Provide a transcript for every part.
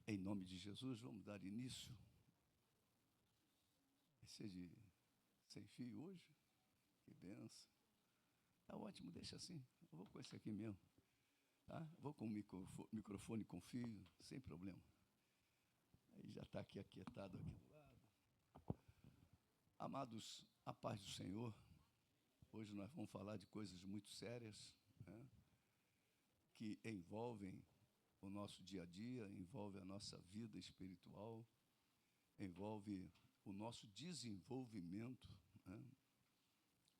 Em nome de Jesus, vamos dar início. Vai ser de sem fio hoje? Que benção. Tá ótimo, deixa assim. Eu vou com esse aqui mesmo. Tá? Vou com o microfone com fio, sem problema. Aí já está aqui aquietado aqui do lado. Amados, a paz do Senhor. Hoje nós vamos falar de coisas muito sérias, né, que envolvem o nosso dia a dia, envolve a nossa vida espiritual, envolve o nosso desenvolvimento, né?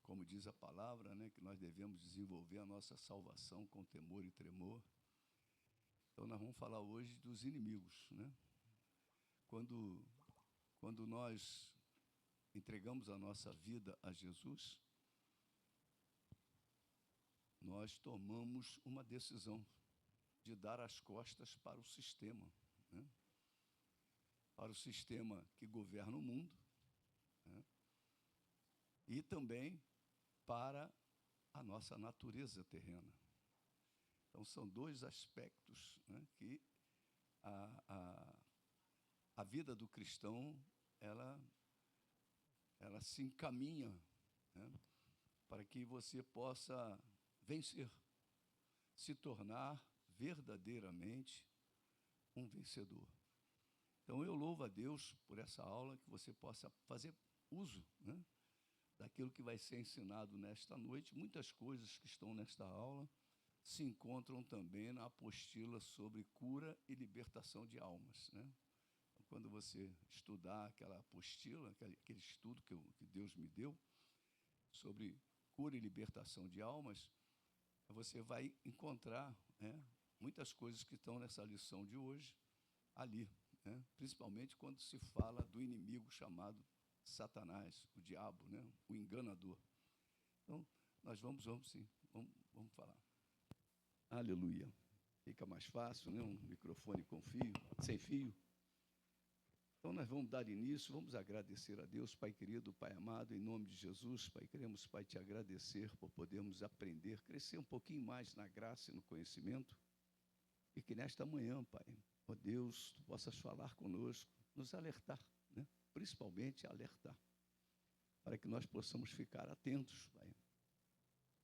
Como diz a palavra, né, que nós devemos desenvolver a nossa salvação com temor e tremor. Então, nós vamos falar hoje dos inimigos, né? Quando nós entregamos a nossa vida a Jesus, nós tomamos uma decisão de dar as costas para o sistema, né? Para o sistema que governa o mundo, né? E também para a nossa natureza terrena. Então, são dois aspectos, né, que a vida do cristão, ela se encaminha, né, para que você possa vencer, se tornar verdadeiramente um vencedor. Então, eu louvo a Deus por essa aula, que você possa fazer uso, né, daquilo que vai ser ensinado nesta noite. Muitas coisas que estão nesta aula se encontram também na apostila sobre cura e libertação de almas, né? Quando você estudar aquela apostila, aquele estudo que Deus me deu sobre cura e libertação de almas, você vai encontrar, né, muitas coisas que estão nessa lição de hoje ali, né? Principalmente quando se fala do inimigo chamado Satanás, o diabo, né? O enganador. Então, nós vamos sim, vamos falar. Aleluia. Fica mais fácil, né? Um microfone com fio, sem fio. Então, nós vamos dar início, vamos agradecer a Deus, Pai querido, Pai amado, em nome de Jesus. Pai, queremos, Pai, te agradecer por podermos aprender, crescer um pouquinho mais na graça e no conhecimento, e que nesta manhã, Pai, ó Deus, tu possas falar conosco, nos alertar, né? Principalmente alertar, para que nós possamos ficar atentos, Pai,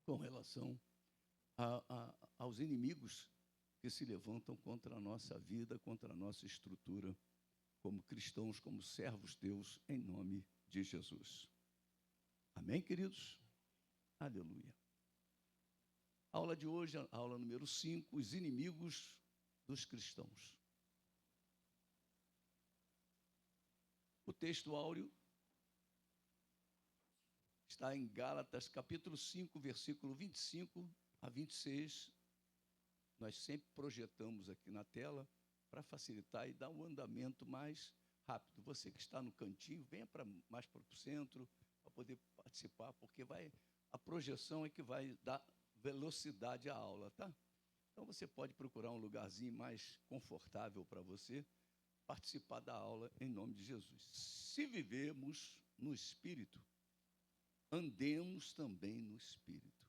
com relação aos inimigos que se levantam contra a nossa vida, contra a nossa estrutura, como cristãos, como servos teus, em nome de Jesus. Amém, queridos? Aleluia. A aula de hoje, a aula número 5, os inimigos dos cristãos. O texto áureo está em Gálatas, capítulo 5, versículo 25 a 26. Nós sempre projetamos aqui na tela para facilitar e dar um andamento mais rápido. Você que está no cantinho, venha mais para o centro para poder participar, porque a projeção é que vai dar velocidade à aula, tá? Então você pode procurar um lugarzinho mais confortável para você participar da aula em nome de Jesus. Se vivemos no Espírito, andemos também no Espírito.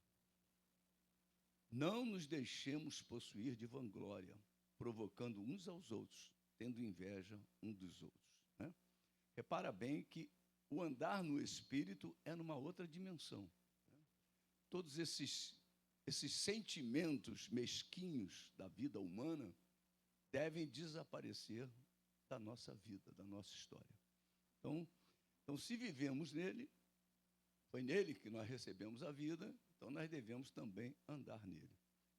Não nos deixemos possuir de vanglória, provocando uns aos outros, tendo inveja uns dos outros, né? Repara bem que o andar no Espírito é numa outra dimensão, né? Todos esses sentimentos mesquinhos da vida humana devem desaparecer da nossa vida, da nossa história. Então, se vivemos nele, foi nele que nós recebemos a vida, então nós devemos também andar nele.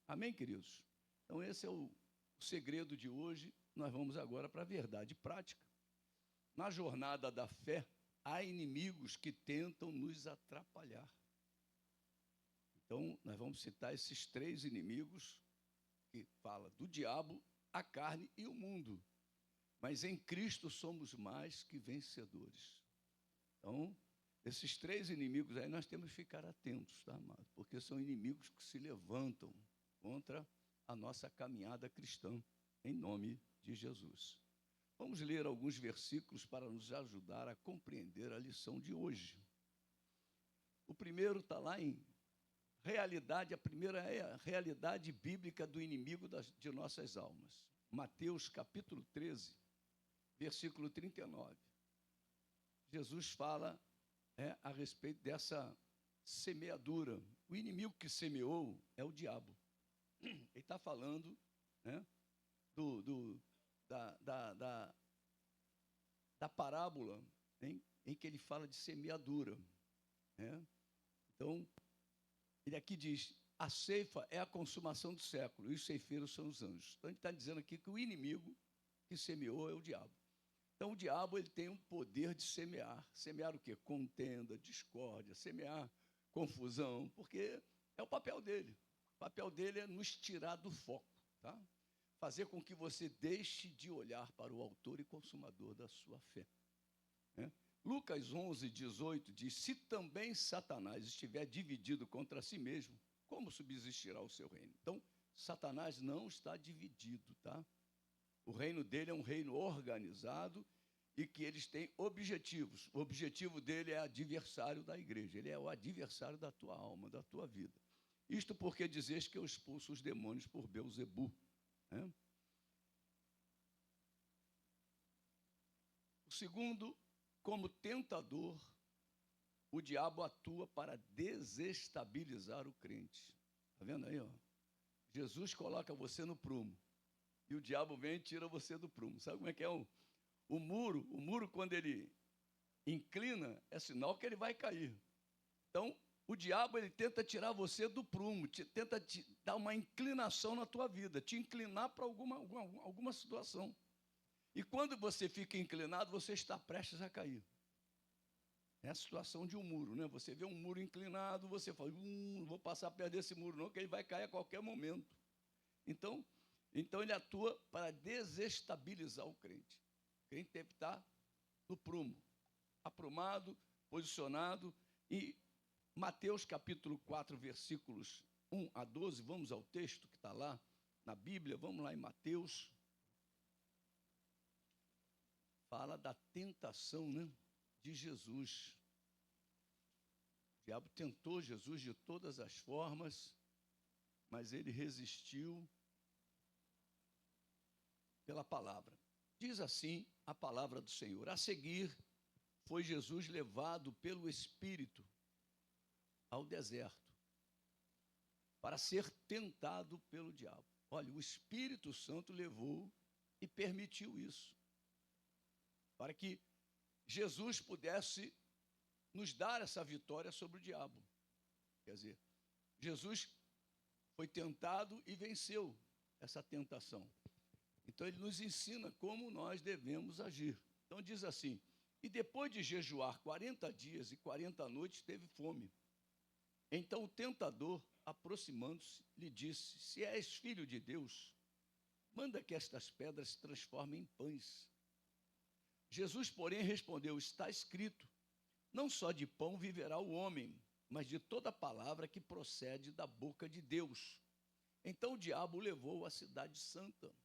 Amém, queridos? Então, esse é o segredo de hoje. Nós vamos agora para a verdade prática. Na jornada da fé, há inimigos que tentam nos atrapalhar. Então, nós vamos citar esses 3 inimigos, que fala do diabo, a carne e o mundo. Mas em Cristo somos mais que vencedores. Então, esses 3 inimigos aí nós temos que ficar atentos, tá, amado? Porque são inimigos que se levantam contra a nossa caminhada cristã, em nome de Jesus. Vamos ler alguns versículos para nos ajudar a compreender a lição de hoje. O primeiro está lá em realidade, a primeira é a realidade bíblica do inimigo de nossas almas. Mateus capítulo 13, versículo 39. Jesus fala a respeito dessa semeadura. O inimigo que semeou é o diabo. Ele está falando, né, da parábola em que ele fala de semeadura. Né? Então, ele aqui diz, a ceifa é a consumação do século, e os ceifeiros são os anjos. Então, ele está dizendo aqui que o inimigo que semeou é o diabo. Então, o diabo ele tem um poder de semear. Semear o quê? Contenda, discórdia, semear confusão, porque é o papel dele. O papel dele é nos tirar do foco, tá? Fazer com que você deixe de olhar para o autor e consumador da sua fé. Né? Lucas 11, 18 diz, se também Satanás estiver dividido contra si mesmo, como subsistirá o seu reino? Então, Satanás não está dividido, tá? O reino dele é um reino organizado e que eles têm objetivos. O objetivo dele é adversário da igreja, ele é o adversário da tua alma, da tua vida. Isto porque dizes que eu expulso os demônios por Belzebu. Né? O segundo, como tentador, o diabo atua para desestabilizar o crente. Está vendo aí? Ó? Jesus coloca você no prumo e o diabo vem e tira você do prumo. Sabe como é que é o muro? O muro, quando ele inclina, é sinal que ele vai cair. Então, o diabo ele tenta tirar você do prumo, tenta te dar uma inclinação na tua vida, te inclinar para alguma situação. E quando você fica inclinado, você está prestes a cair. É a situação de um muro, né? Você vê um muro inclinado, você fala, não vou passar perto desse muro não, que ele vai cair a qualquer momento. Então ele atua para desestabilizar o crente. O crente deve estar no prumo, aprumado, posicionado. E Mateus capítulo 4, versículos 1 a 12, vamos ao texto que está lá na Bíblia, vamos lá em Mateus. Fala da tentação, né, de Jesus. O diabo tentou Jesus de todas as formas, mas ele resistiu pela palavra. Diz assim a palavra do Senhor. A seguir, foi Jesus levado pelo Espírito ao deserto para ser tentado pelo diabo. Olha, o Espírito Santo levou e permitiu isso, para que Jesus pudesse nos dar essa vitória sobre o diabo. Quer dizer, Jesus foi tentado e venceu essa tentação. Então, ele nos ensina como nós devemos agir. Então, diz assim, e depois de jejuar 40 dias e 40 noites, teve fome. Então, o tentador, aproximando-se, lhe disse, se és filho de Deus, manda que estas pedras se transformem em pães. Jesus, porém, respondeu, está escrito, não só de pão viverá o homem, mas de toda palavra que procede da boca de Deus. Então o diabo o levou à cidade santa,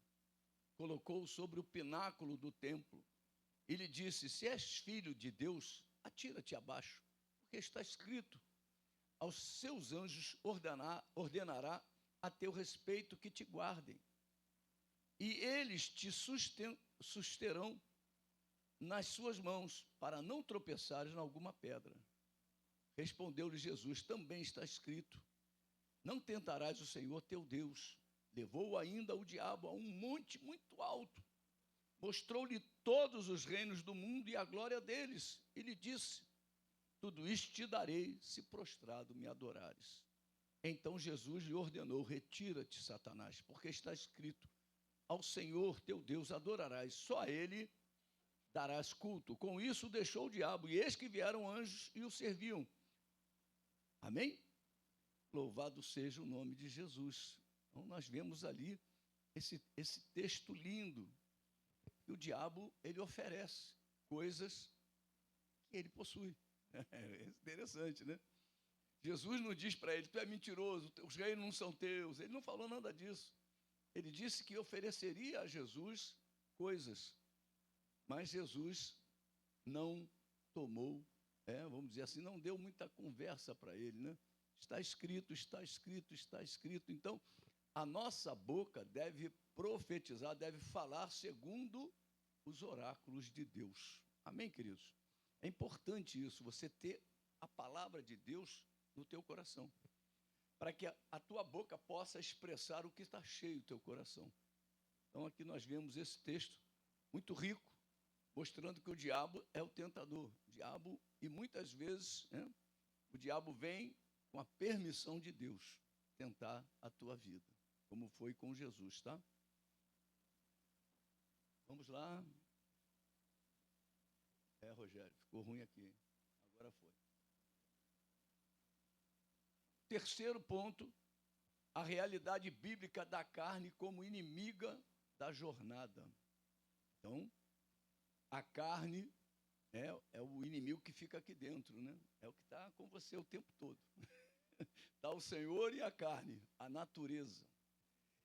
colocou-o sobre o pináculo do templo e lhe disse, se és filho de Deus, atira-te abaixo, porque está escrito, aos seus anjos ordenará a teu respeito que te guardem, e eles te susterão nas suas mãos, para não tropeçares em alguma pedra. Respondeu-lhe Jesus, também está escrito, não tentarás o Senhor teu Deus. Levou ainda o diabo a um monte muito alto, mostrou-lhe todos os reinos do mundo e a glória deles, e lhe disse, tudo isto te darei, se prostrado me adorares. Então Jesus lhe ordenou, retira-te, Satanás, porque está escrito, ao Senhor teu Deus adorarás, só a ele darás culto. Com isso deixou o diabo, e eis que vieram anjos e o serviam. Amém? Louvado seja o nome de Jesus. Então nós vemos ali esse texto lindo. E o diabo, ele oferece coisas que ele possui. É interessante, né? Jesus não diz para ele, tu é mentiroso, os reinos não são teus. Ele não falou nada disso. Ele disse que ofereceria a Jesus coisas. Mas Jesus não tomou, vamos dizer assim, não deu muita conversa para ele, né? Está escrito, está escrito, está escrito. Então, a nossa boca deve profetizar, deve falar segundo os oráculos de Deus. Amém, queridos? É importante isso, você ter a palavra de Deus no teu coração, para que a tua boca possa expressar o que está cheio do teu coração. Então, aqui nós vemos esse texto muito rico, mostrando que o diabo é o tentador. E muitas vezes, né, o diabo vem com a permissão de Deus tentar a tua vida, como foi com Jesus, tá? Vamos lá. Rogério, ficou ruim aqui. Agora foi. Terceiro ponto, a realidade bíblica da carne como inimiga da jornada. Então, a carne é o inimigo que fica aqui dentro, né? É o que está com você o tempo todo. Está o Senhor e a carne, a natureza.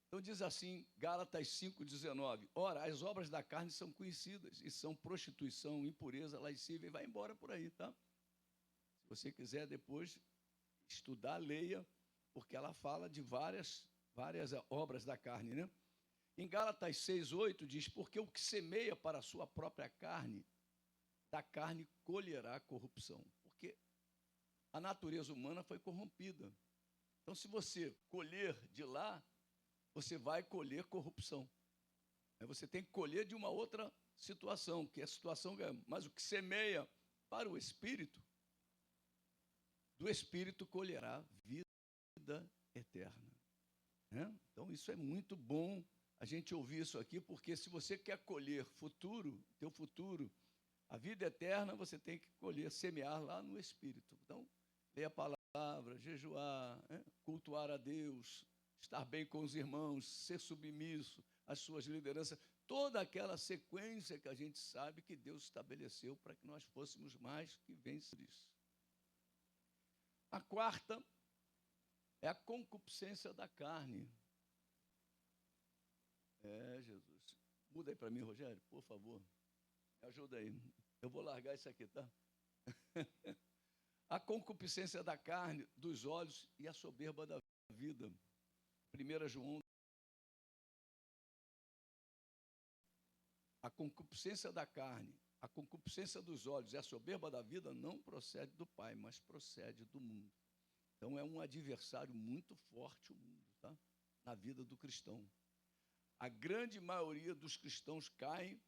Então diz assim, Gálatas 5,19, ora, as obras da carne são conhecidas, e são prostituição, impureza, lascívia, e vai embora por aí, tá? Se você quiser depois estudar, leia, porque ela fala de várias obras da carne, né? Em Gálatas 6,8 diz, porque o que semeia para a sua própria carne, da carne colherá corrupção. Porque a natureza humana foi corrompida. Então, se você colher de lá, você vai colher corrupção. Você tem que colher de uma outra situação, que é a situação... Mas o que semeia para o Espírito, do Espírito colherá vida eterna. Então, isso é muito bom a gente ouvir isso aqui, porque se você quer colher teu futuro, a vida eterna, você tem que colher, semear lá no Espírito. Então, ler a palavra, jejuar, cultuar a Deus, estar bem com os irmãos, ser submisso às suas lideranças, toda aquela sequência que a gente sabe que Deus estabeleceu para que nós fôssemos mais que vencedores. A quarta é a concupiscência da carne. Jesus. Muda aí para mim, Rogério, por favor. Me ajuda aí. Eu vou largar isso aqui, tá? A concupiscência da carne, dos olhos e a soberba da vida. 1 João. A concupiscência da carne, a concupiscência dos olhos e a soberba da vida não procede do Pai, mas procede do mundo. Então, é um adversário muito forte o mundo, tá? Na vida do cristão. A grande maioria dos cristãos caem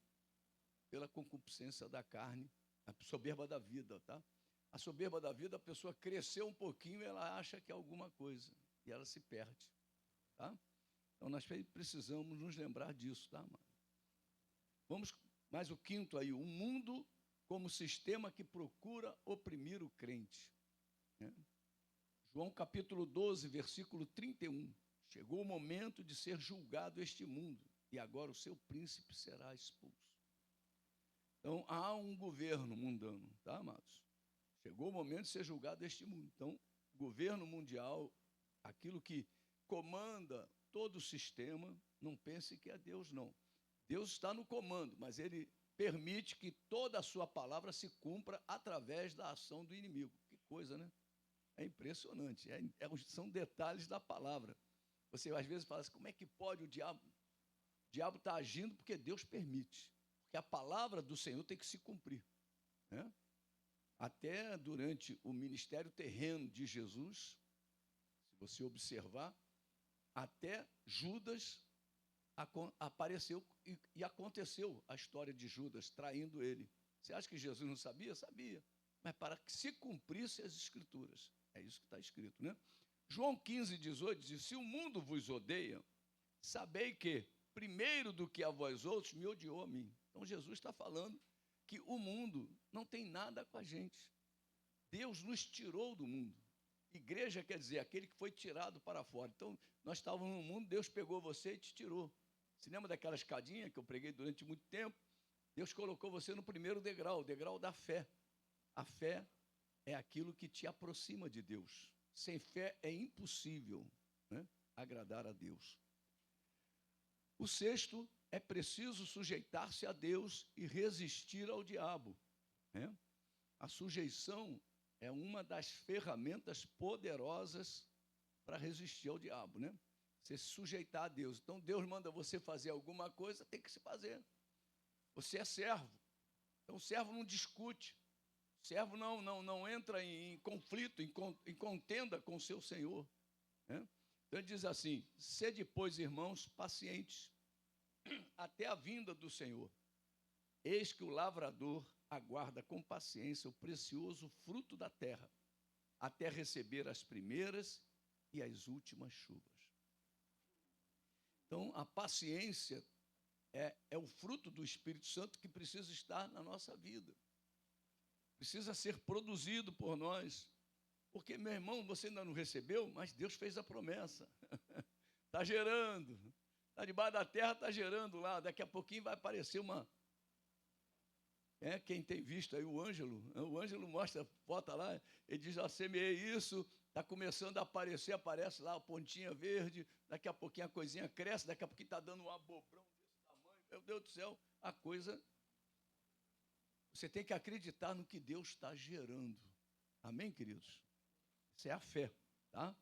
pela concupiscência da carne, a soberba da vida, tá? A soberba da vida, a pessoa cresceu um pouquinho, ela acha que é alguma coisa, e ela se perde, tá? Então, nós precisamos nos lembrar disso, tá, mano? Vamos mais o quinto aí, o mundo como sistema que procura oprimir o crente. João capítulo 12, versículo 31. Chegou o momento de ser julgado este mundo, e agora o seu príncipe será expulso. Então, há um governo mundano, tá, amados? Chegou o momento de ser julgado este mundo. Então, o governo mundial, aquilo que comanda todo o sistema, não pense que é Deus, não. Deus está no comando, mas Ele permite que toda a sua palavra se cumpra através da ação do inimigo. Que coisa, né? É impressionante, são detalhes da palavra. Você às vezes fala assim, como é que pode o diabo está agindo porque Deus permite. Porque a palavra do Senhor tem que se cumprir, né? Até durante o ministério terreno de Jesus, se você observar, até Judas apareceu e aconteceu a história de Judas traindo ele. Você acha que Jesus não sabia? Sabia. Mas para que se cumprisse as Escrituras. É isso que está escrito, né? João 15, 18 diz, se o mundo vos odeia, sabei que, primeiro do que a vós outros, me odiou a mim. Então, Jesus está falando que o mundo não tem nada com a gente. Deus nos tirou do mundo. Igreja quer dizer aquele que foi tirado para fora. Então, nós estávamos no mundo, Deus pegou você e te tirou. Se lembra daquela escadinha que eu preguei durante muito tempo? Deus colocou você no primeiro degrau, o degrau da fé. A fé é aquilo que te aproxima de Deus. Sem fé é impossível, né, agradar a Deus. O sexto, é preciso sujeitar-se a Deus e resistir ao diabo, né? A sujeição é uma das ferramentas poderosas para resistir ao diabo, né? Você se sujeitar a Deus. Então, Deus manda você fazer alguma coisa, tem que se fazer. Você é servo. Então, o servo não discute. O servo não entra em conflito, em contenda com o seu Senhor. Né? Então, ele diz assim: sede, pois, irmãos, pacientes, até a vinda do Senhor. Eis que o lavrador aguarda com paciência o precioso fruto da terra, até receber as primeiras e as últimas chuvas. Então, a paciência é o fruto do Espírito Santo que precisa estar na nossa vida. Precisa ser produzido por nós. Porque, meu irmão, você ainda não recebeu, mas Deus fez a promessa. Está gerando. Está debaixo da terra, está gerando lá. Daqui a pouquinho vai aparecer uma... quem tem visto aí o Ângelo mostra foto lá, ele diz, semeei isso, está começando a aparecer, aparece lá a pontinha verde, daqui a pouquinho a coisinha cresce, daqui a pouquinho está dando um abobrão desse tamanho, meu Deus do céu, a coisa... Você tem que acreditar no que Deus está gerando. Amém, queridos? Isso é a fé, tá?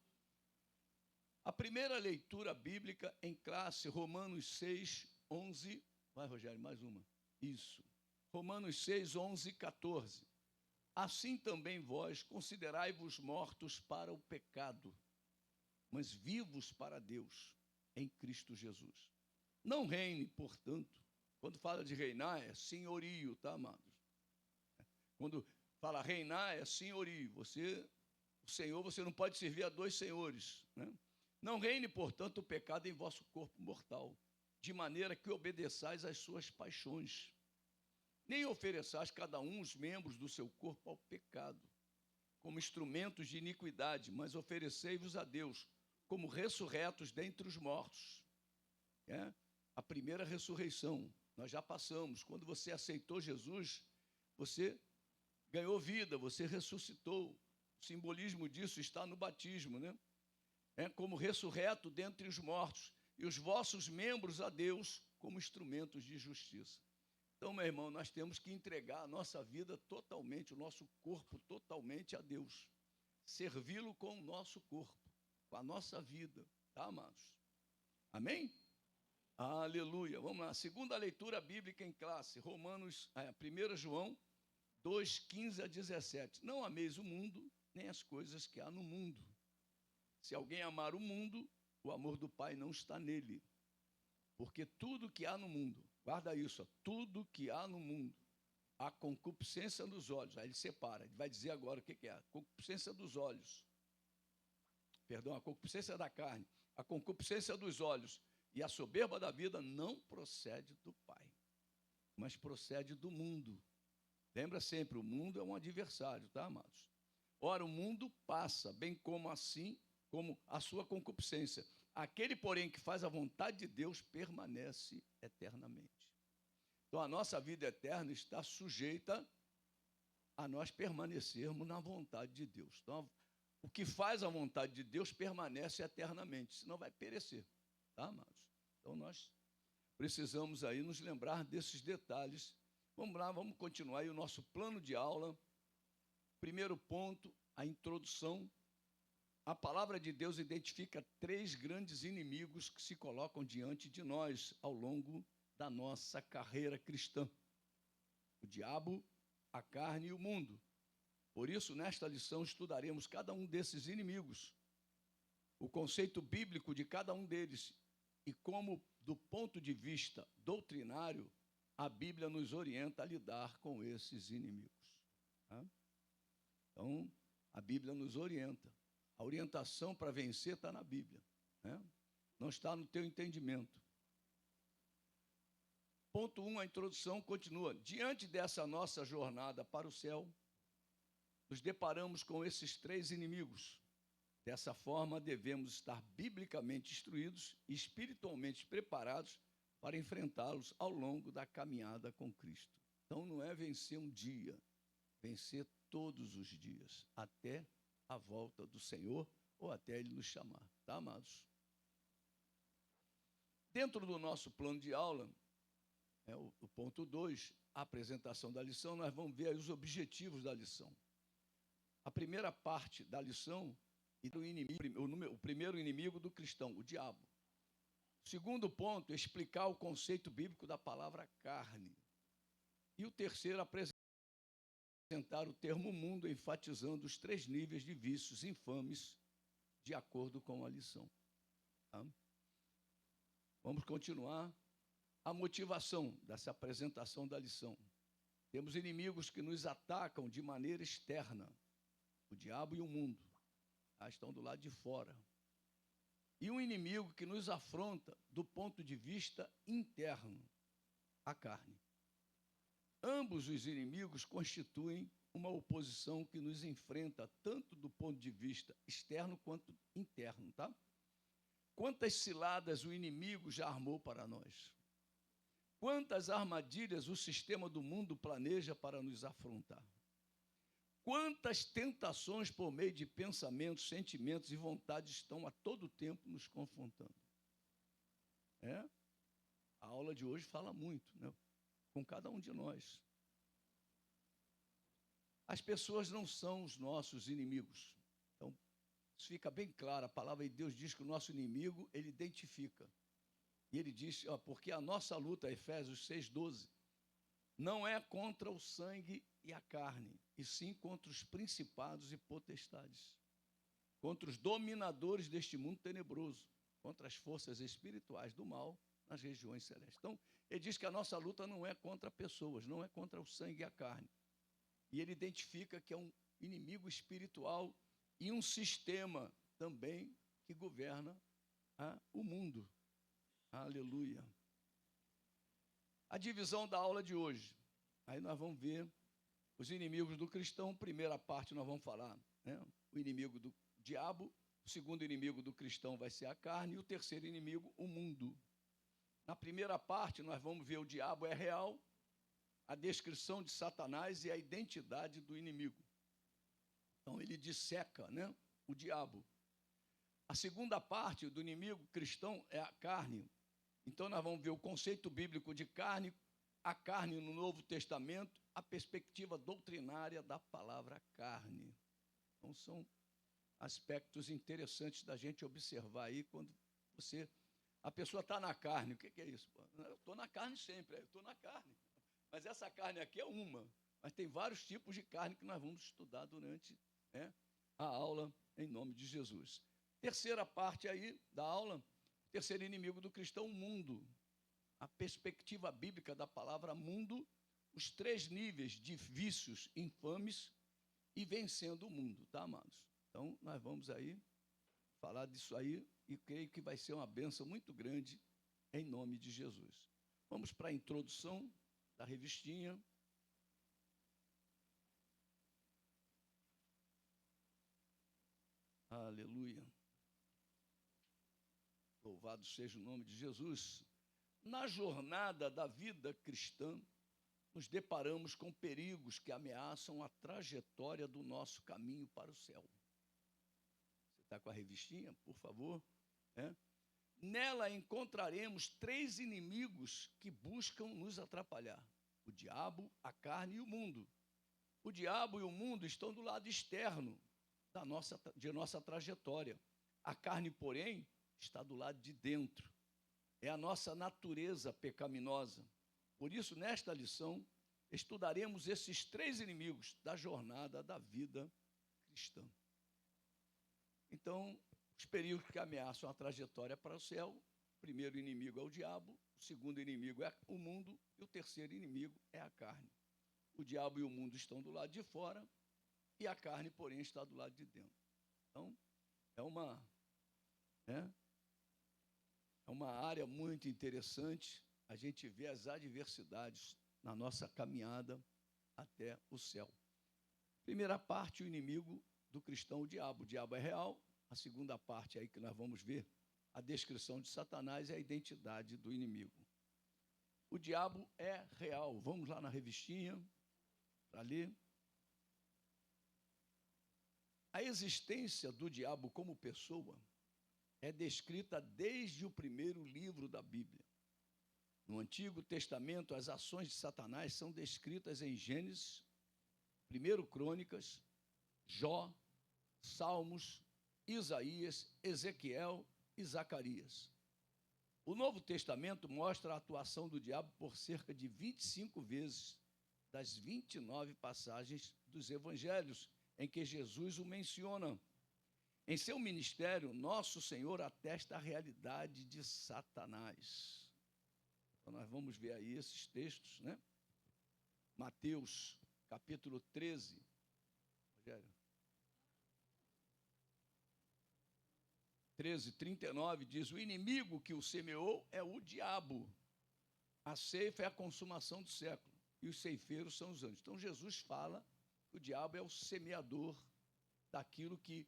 A primeira leitura bíblica em classe, Romanos 6, 11... Vai, Rogério, mais uma. Isso. Romanos 6, 11 e 14. Assim também vós considerai-vos mortos para o pecado, mas vivos para Deus, em Cristo Jesus. Não reine, portanto, quando fala de reinar, é senhorio, tá, amados? Quando fala reinar, é senhorio. O Senhor, você não pode servir a dois senhores, né? Não reine, portanto, o pecado em vosso corpo mortal, de maneira que obedeçais às suas paixões. Nem ofereçais cada um os membros do seu corpo ao pecado, como instrumentos de iniquidade, mas oferecei-vos a Deus, como ressurretos dentre os mortos. A primeira ressurreição, nós já passamos. Quando você aceitou Jesus, você ganhou vida, você ressuscitou. O simbolismo disso está no batismo, né? Como ressurreto dentre os mortos, e os vossos membros a Deus como instrumentos de justiça. Então, meu irmão, nós temos que entregar a nossa vida totalmente, o nosso corpo totalmente a Deus. Servi-lo com o nosso corpo, com a nossa vida, tá, amados? Amém? Aleluia. Vamos lá, segunda leitura bíblica em classe, 1 João 2, 15 a 17. Não ameis o mundo, nem as coisas que há no mundo. Se alguém amar o mundo, o amor do Pai não está nele. Porque tudo que há no mundo, guarda isso, tudo que há no mundo, a concupiscência dos olhos, aí ele separa, ele vai dizer agora o que é, a concupiscência dos olhos, a concupiscência da carne, a concupiscência dos olhos e a soberba da vida não procede do Pai, mas procede do mundo. Lembra sempre, o mundo é um adversário, tá, amados? Ora, o mundo passa, bem como assim, como a sua concupiscência. Aquele, porém, que faz a vontade de Deus permanece eternamente. Então, a nossa vida eterna está sujeita a nós permanecermos na vontade de Deus. Então, o que faz a vontade de Deus permanece eternamente, senão vai perecer, tá, amados? Então, nós precisamos aí nos lembrar desses detalhes. Vamos lá, vamos continuar aí o nosso plano de aula. Primeiro ponto, a introdução. A palavra de Deus identifica 3 grandes inimigos que se colocam diante de nós ao longo da nossa carreira cristã: o diabo, a carne e o mundo. Por isso, nesta lição, estudaremos cada um desses inimigos, o conceito bíblico de cada um deles e como, do ponto de vista doutrinário, a Bíblia nos orienta a lidar com esses inimigos. Tá? Então, a Bíblia nos orienta. A orientação para vencer está na Bíblia, né? Não está no teu entendimento. Ponto 1, a introdução continua. Diante dessa nossa jornada para o céu, nos deparamos com esses 3 inimigos. Dessa forma, devemos estar biblicamente instruídos e espiritualmente preparados para enfrentá-los ao longo da caminhada com Cristo. Então, não é vencer um dia, vencer todos os dias, até a volta do Senhor ou até Ele nos chamar, tá, amados? Dentro do nosso plano de aula, o ponto 2, a apresentação da lição, nós vamos ver aí os objetivos da lição. A primeira parte da lição, o primeiro inimigo do cristão, o diabo. Segundo ponto, explicar o conceito bíblico da palavra carne. E o terceiro, apresentar o termo mundo, enfatizando os 3 níveis de vícios infames, de acordo com a lição. Tá? Vamos continuar. A motivação dessa apresentação da lição. Temos inimigos que nos atacam de maneira externa, o diabo e o mundo, estão do lado de fora. E um inimigo que nos afronta do ponto de vista interno, a carne. Ambos os inimigos constituem uma oposição que nos enfrenta tanto do ponto de vista externo quanto interno, tá? Quantas ciladas o inimigo já armou para nós? Quantas armadilhas o sistema do mundo planeja para nos afrontar? Quantas tentações por meio de pensamentos, sentimentos e vontades estão a todo tempo nos confrontando? A aula de hoje fala muito, né? Com cada um de nós. As pessoas não são os nossos inimigos. Então, isso fica bem claro. A palavra de Deus diz que o nosso inimigo, ele identifica. E ele diz, porque a nossa luta, Efésios 6:12, não é contra o sangue e a carne, e sim contra os principados e potestades, contra os dominadores deste mundo tenebroso, contra as forças espirituais do mal nas regiões celestes. Então, ele diz que a nossa luta não é contra pessoas, não é contra o sangue e a carne. E ele identifica que é um inimigo espiritual e um sistema também que governa o mundo. Aleluia. A divisão da aula de hoje. Aí nós vamos ver os inimigos do cristão. Primeira parte nós vamos falar, né? O inimigo do diabo. O segundo inimigo do cristão vai ser a carne. E o terceiro inimigo, o mundo. Na primeira parte nós vamos ver o diabo é real, a descrição de Satanás e a identidade do inimigo. Então ele disseca, né, o diabo. A segunda parte do inimigo cristão é a carne. Então nós vamos ver o conceito bíblico de carne, a carne no Novo Testamento, a perspectiva doutrinária da palavra carne. Então são aspectos interessantes da gente observar aí quando a pessoa está na carne. O que é isso? Eu estou na carne sempre, eu estou na carne. Mas essa carne aqui é uma. Mas tem vários tipos de carne que nós vamos estudar durante, né, a aula, em nome de Jesus. Terceira parte aí da aula, terceiro inimigo do cristão, o mundo. A perspectiva bíblica da palavra mundo, os 3 níveis de vícios infames e vencendo o mundo, tá, amados? Então, nós vamos aí falar disso aí e creio que vai ser uma bênção muito grande em nome de Jesus. Vamos para a introdução da revistinha. Aleluia. Louvado seja o nome de Jesus. Na jornada da vida cristã, nos deparamos com perigos que ameaçam a trajetória do nosso caminho para o céu. Você está com a revistinha, por favor? Nela encontraremos 3 inimigos que buscam nos atrapalhar: o diabo, a carne e o mundo. O diabo e o mundo estão do lado externo de nossa trajetória. A carne, porém, está do lado de dentro. É a nossa natureza pecaminosa. Por isso, nesta lição, estudaremos esses 3 inimigos da jornada da vida cristã. Então, os perigos que ameaçam a trajetória para o céu: o primeiro inimigo é o diabo, o segundo inimigo é o mundo e o terceiro inimigo é a carne. O diabo e o mundo estão do lado de fora e a carne, porém, está do lado de dentro. Então, é uma área muito interessante a gente ver as adversidades na nossa caminhada até o céu. Primeira parte, o inimigo do cristão, o diabo. O diabo é real. A segunda parte aí que nós vamos ver, a descrição de Satanás e a identidade do inimigo. O diabo é real. Vamos lá na revistinha para ler. A existência do diabo como pessoa é descrita desde o primeiro livro da Bíblia. No Antigo Testamento, as ações de Satanás são descritas em Gênesis, 1 Crônicas, Jó, Salmos, Isaías, Ezequiel e Zacarias. O Novo Testamento mostra a atuação do diabo por cerca de 25 vezes das 29 passagens dos evangelhos em que Jesus o menciona. Em seu ministério, nosso Senhor atesta a realidade de Satanás. Então, nós vamos ver aí esses textos, né? Mateus, capítulo 13. Rogério. 13, 39, diz: o inimigo que o semeou é o diabo. A ceifa é a consumação do século, e os ceifeiros são os anjos. Então, Jesus fala que o diabo é o semeador daquilo que,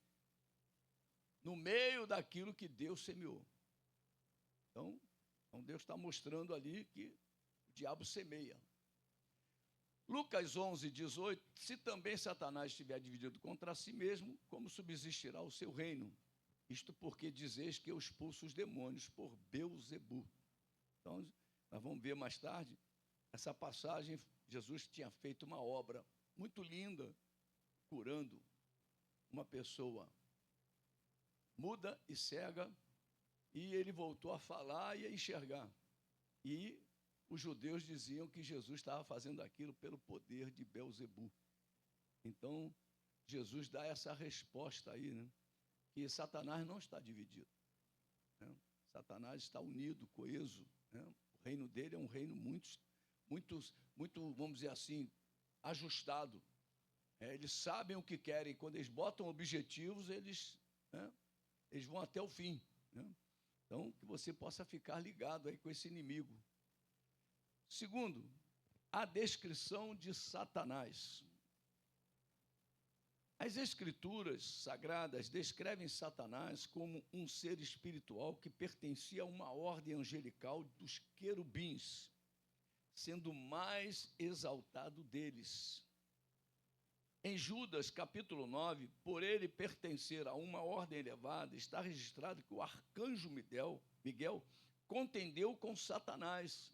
no meio daquilo que Deus semeou. Então Deus está mostrando ali que o diabo semeia. Lucas 11, 18, se também Satanás estiver dividido contra si mesmo, como subsistirá o seu reino? Isto porque dizeis que eu expulso os demônios por Beelzebu. Então, nós vamos ver mais tarde, essa passagem, Jesus tinha feito uma obra muito linda, curando uma pessoa muda e cega, e ele voltou a falar e a enxergar. E os judeus diziam que Jesus estava fazendo aquilo pelo poder de Beelzebu. Então, Jesus dá essa resposta aí, né? Que Satanás não está dividido, né? Satanás está unido, coeso, né? O reino dele é um reino muito, vamos dizer assim, ajustado. Eles sabem o que querem, quando eles botam objetivos, eles vão até o fim, né? Então, que você possa ficar ligado aí com esse inimigo. Segundo, a descrição de Satanás. As Escrituras Sagradas descrevem Satanás como um ser espiritual que pertencia a uma ordem angelical dos querubins, sendo o mais exaltado deles. Em Judas, capítulo 9, por ele pertencer a uma ordem elevada, está registrado que o arcanjo Miguel contendeu com Satanás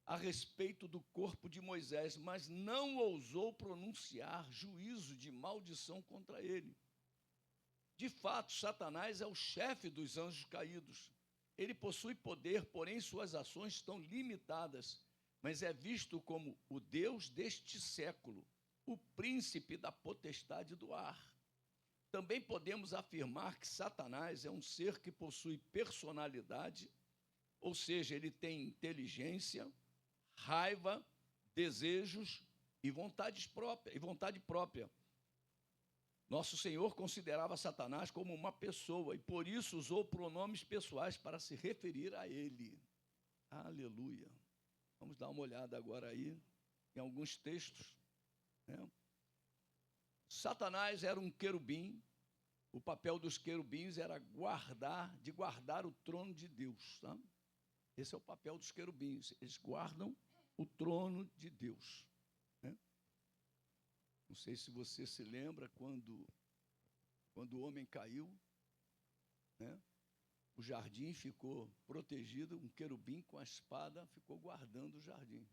a respeito do corpo de Moisés, mas não ousou pronunciar juízo de maldição contra ele. De fato, Satanás é o chefe dos anjos caídos. Ele possui poder, porém suas ações estão limitadas, mas é visto como o Deus deste século, o príncipe da potestade do ar. Também podemos afirmar que Satanás é um ser que possui personalidade, ou seja, ele tem inteligência, raiva, desejos e vontade própria. Nosso Senhor considerava Satanás como uma pessoa e por isso usou pronomes pessoais para se referir a ele. Aleluia. Vamos dar uma olhada agora aí em alguns textos, né? Satanás era um querubim. O papel dos querubins era guardar o trono de Deus, tá? Esse é o papel dos querubins. Eles guardam o trono de Deus, né? Não sei se você se lembra quando o homem caiu, né? O jardim ficou protegido, um querubim com a espada ficou guardando o jardim,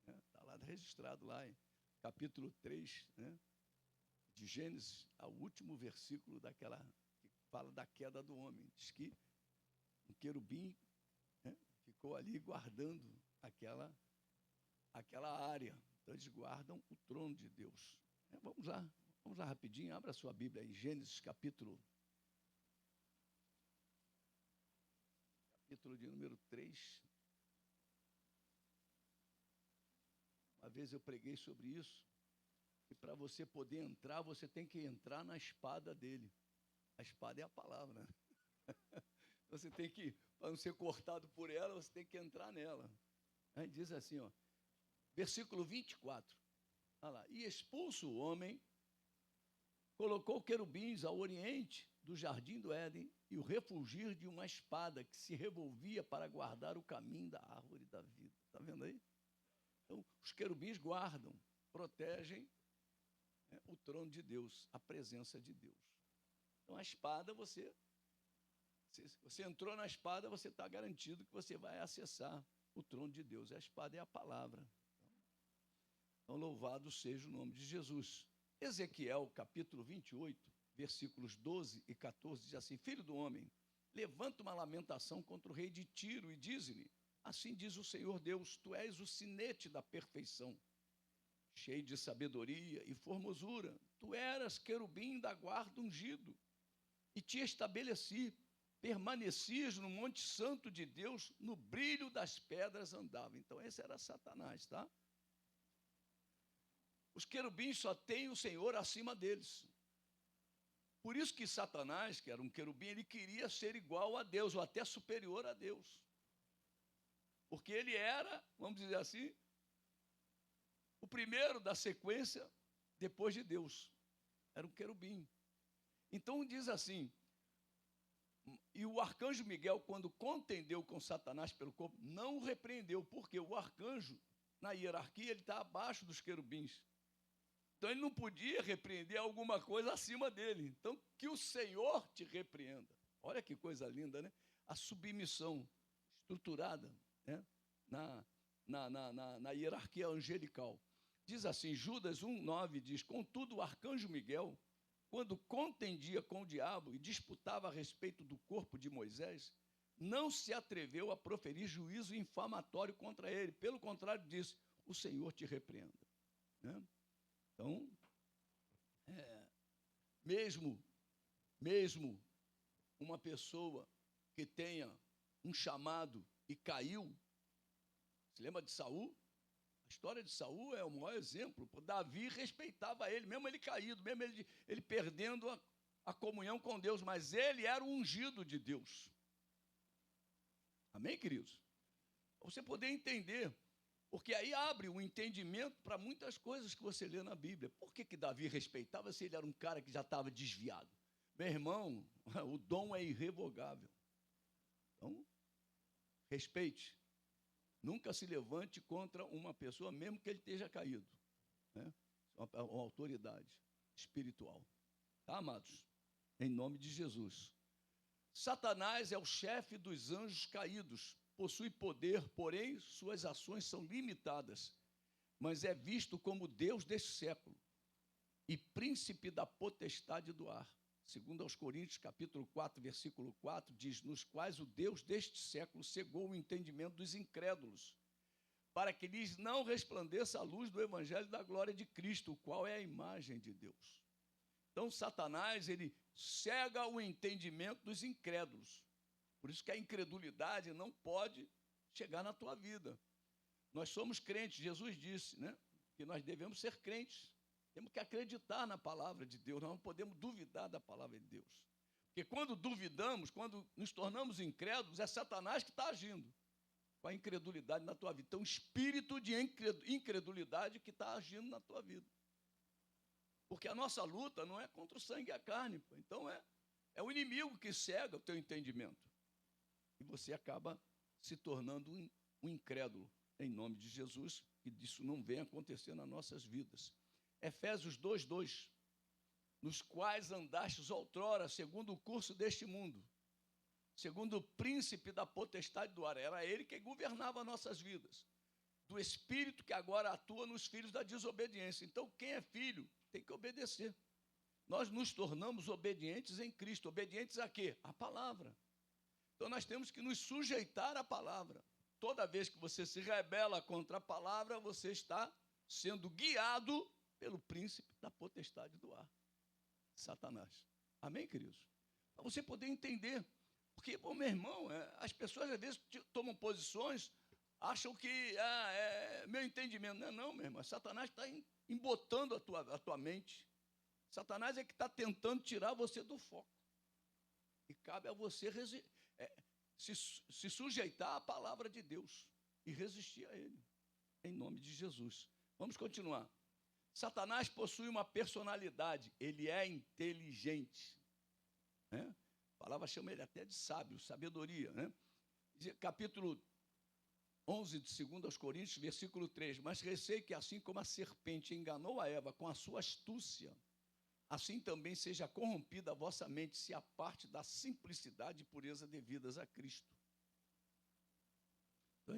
né? Está lá registrado lá em capítulo 3, né, de Gênesis, ao último versículo daquela que fala da queda do homem. Diz que um querubim, né, ficou ali guardando aquela área. Então, eles guardam o trono de Deus. Vamos lá rapidinho, abra sua Bíblia em Gênesis capítulo de número 3. Uma vez eu preguei sobre isso, e para você poder entrar, você tem que entrar na espada dele. A espada é a palavra, né? Você tem que, para não ser cortado por ela, você tem que entrar nela. Aí diz assim, ó, versículo 24. Olha lá, e expulso o homem, colocou querubins ao oriente do jardim do Éden e o refulgir de uma espada que se revolvia para guardar o caminho da árvore da vida. Está vendo aí? Então, os querubins guardam, protegem, né, o trono de Deus, a presença de Deus. Então, a espada, você entrou na espada, você está garantido que você vai acessar o trono de Deus. A espada é a palavra. Então, louvado seja o nome de Jesus. Ezequiel, capítulo 28, versículos 12 e 14, diz assim: Filho do homem, levanta uma lamentação contra o rei de Tiro e diz-lhe: assim diz o Senhor Deus, tu és o sinete da perfeição, cheio de sabedoria e formosura. Tu eras querubim da guarda ungido, e te estabeleci, permanecias no monte santo de Deus, no brilho das pedras andava. Então esse era Satanás, tá? Os querubins só têm o Senhor acima deles. Por isso que Satanás, que era um querubim, ele queria ser igual a Deus, ou até superior a Deus. Porque ele era, vamos dizer assim, o primeiro da sequência depois de Deus. Era um querubim. Então diz assim, e o arcanjo Miguel, quando contendeu com Satanás pelo corpo, não o repreendeu, porque o arcanjo, na hierarquia, ele está abaixo dos querubins. Então ele não podia repreender alguma coisa acima dele. Então que o Senhor te repreenda. Olha que coisa linda, né? A submissão estruturada, né? na hierarquia angelical. Diz assim, Judas 1,9 diz, contudo o arcanjo Miguel, quando contendia com o diabo e disputava a respeito do corpo de Moisés, não se atreveu a proferir juízo infamatório contra ele. Pelo contrário, disse, o Senhor te repreenda. Né? Então, mesmo uma pessoa que tenha um chamado e caiu, se lembra de Saul? A história de Saul é o maior exemplo. Davi respeitava ele, mesmo ele caído, mesmo ele perdendo a comunhão com Deus, mas ele era o ungido de Deus. Amém, queridos? Para você poder entender, porque aí abre o entendimento para muitas coisas que você lê na Bíblia. Por que Davi respeitava se ele era um cara que já estava desviado? Meu irmão, o dom é irrevogável. Então, respeite. Nunca se levante contra uma pessoa, mesmo que ele esteja caído. Né? Uma autoridade espiritual. Tá, amados? Em nome de Jesus. Satanás é o chefe dos anjos caídos. Possui poder, porém, suas ações são limitadas. Mas é visto como Deus deste século e príncipe da potestade do ar. Segundo aos Coríntios, capítulo 4, versículo 4, diz, nos quais o Deus deste século cegou o entendimento dos incrédulos, para que lhes não resplandeça a luz do evangelho da glória de Cristo, o qual é a imagem de Deus. Então, Satanás, ele cega o entendimento dos incrédulos. Por isso que a incredulidade não pode chegar na tua vida. Nós somos crentes, Jesus disse, né, que nós devemos ser crentes. Temos que acreditar na palavra de Deus, nós não podemos duvidar da palavra de Deus. Porque quando duvidamos, quando nos tornamos incrédulos, é Satanás que está agindo com a incredulidade na tua vida. Então, o espírito de incredulidade que está agindo na tua vida. Porque a nossa luta não é contra o sangue e a carne. Pô. Então, é o inimigo que cega o teu entendimento. E você acaba se tornando um incrédulo, em nome de Jesus, que isso não venha acontecer nas nossas vidas. Efésios 2:2, nos quais andastes outrora, segundo o curso deste mundo, segundo o príncipe da potestade do ar, era ele que governava nossas vidas, do espírito que agora atua nos filhos da desobediência. Então, quem é filho tem que obedecer. Nós nos tornamos obedientes em Cristo. Obedientes a quê? A palavra. Então, nós temos que nos sujeitar à palavra. Toda vez que você se rebela contra a palavra, você está sendo guiado pelo príncipe da potestade do ar, Satanás. Amém, queridos? Para você poder entender. Porque, bom, meu irmão, as pessoas às vezes tomam posições, acham que é meu entendimento. Não, meu irmão, Satanás está embotando a tua mente. Satanás é que está tentando tirar você do foco. E cabe a você se sujeitar à palavra de Deus e resistir a ele, em nome de Jesus. Vamos continuar. Satanás possui uma personalidade, ele é inteligente. Né? A palavra chama ele até de sábio, sabedoria. Né? Capítulo 11 de 2 aos Coríntios, versículo 3. Mas receio que assim como a serpente enganou a Eva com a sua astúcia, assim também seja corrompida a vossa mente, se aparte da simplicidade e pureza devidas a Cristo. Então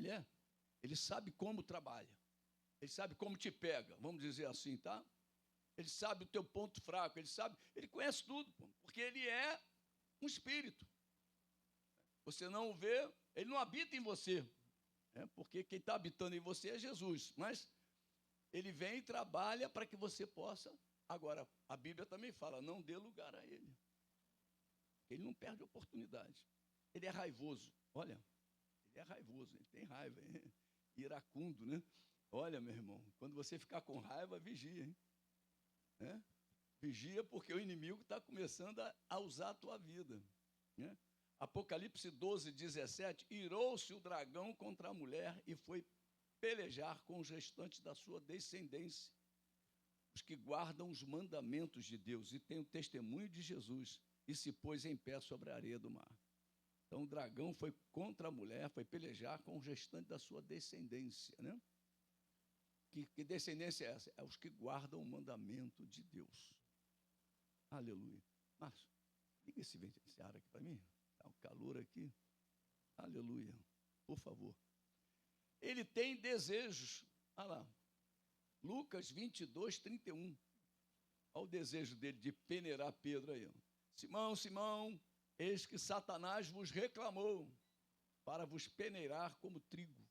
ele sabe como trabalha. Ele sabe como te pega, vamos dizer assim, tá? Ele sabe o teu ponto fraco, ele conhece tudo, porque ele é um espírito. Você não o vê, ele não habita em você, porque quem está habitando em você é Jesus, mas ele vem e trabalha para que você possa. Agora, a Bíblia também fala, não dê lugar a ele. Ele não perde oportunidade. Ele é raivoso. Olha, ele é raivoso, ele tem raiva, iracundo, né? Olha, meu irmão, quando você ficar com raiva, vigia, hein? Vigia, porque o inimigo está começando a usar a tua vida, né? Apocalipse 12, 17, irou-se o dragão contra a mulher e foi pelejar com os restantes da sua descendência, os que guardam os mandamentos de Deus e têm o testemunho de Jesus, e se pôs em pé sobre a areia do mar. Então o dragão foi contra a mulher, foi pelejar com os restantes da sua descendência, né? Que descendência é essa? É os que guardam o mandamento de Deus. Aleluia. Márcio, liga esse ar aqui para mim. Está um calor aqui. Aleluia. Por favor. Ele tem desejos. Olha lá. Lucas 22, 31. Olha o desejo dele de peneirar Pedro aí. Simão, Simão, eis que Satanás vos reclamou para vos peneirar como trigo.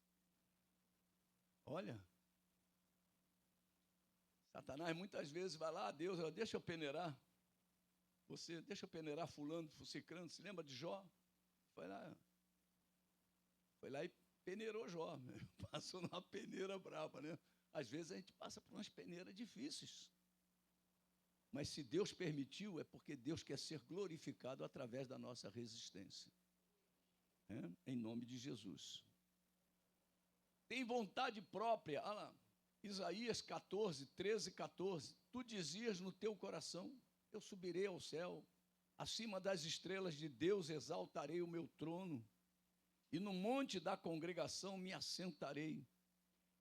Olha. Satanás muitas vezes vai lá, Deus, deixa eu peneirar. Você, deixa eu peneirar fulano, cicrano. Se lembra de Jó? Foi lá e peneirou Jó. Passou numa peneira brava, né? Às vezes a gente passa por umas peneiras difíceis. Mas se Deus permitiu, é porque Deus quer ser glorificado através da nossa resistência. Em nome de Jesus. Tem vontade própria. Olha lá. Isaías 14, 13, 14. Tu dizias no teu coração, eu subirei ao céu, acima das estrelas de Deus exaltarei o meu trono, e no monte da congregação me assentarei.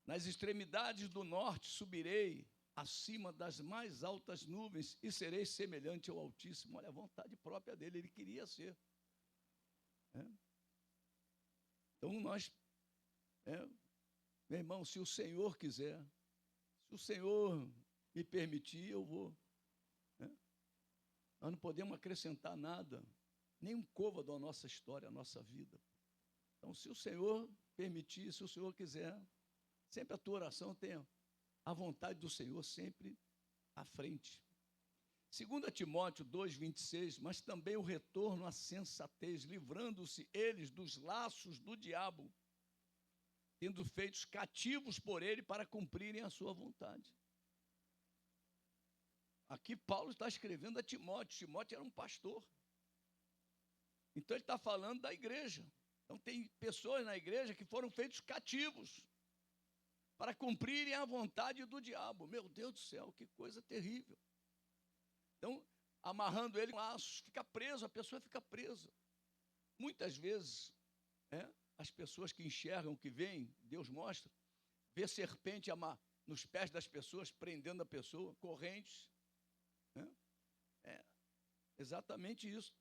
Nas extremidades do norte subirei, acima das mais altas nuvens, e serei semelhante ao Altíssimo. Olha a vontade própria dele, ele queria ser. Então nós, meu irmão, se o Senhor quiser, se o Senhor me permitir, eu vou. Nós não podemos acrescentar nada, nem um côvado à nossa história, à nossa vida. Então, se o Senhor permitir, se o Senhor quiser, sempre a tua oração tenha a vontade do Senhor sempre à frente. 2 Timóteo 2, 26, mas também o retorno à sensatez, livrando-se eles dos laços do diabo, tendo feitos cativos por ele para cumprirem a sua vontade. Aqui Paulo está escrevendo a Timóteo. Timóteo era um pastor. Então ele está falando da igreja. Então tem pessoas na igreja que foram feitos cativos para cumprirem a vontade do diabo. Meu Deus do céu, que coisa terrível. Então, amarrando ele em laços, fica preso, a pessoa fica presa. Muitas vezes, as pessoas que enxergam, que veem, Deus mostra, vê serpente nos pés das pessoas, prendendo a pessoa, correntes. Exatamente isso.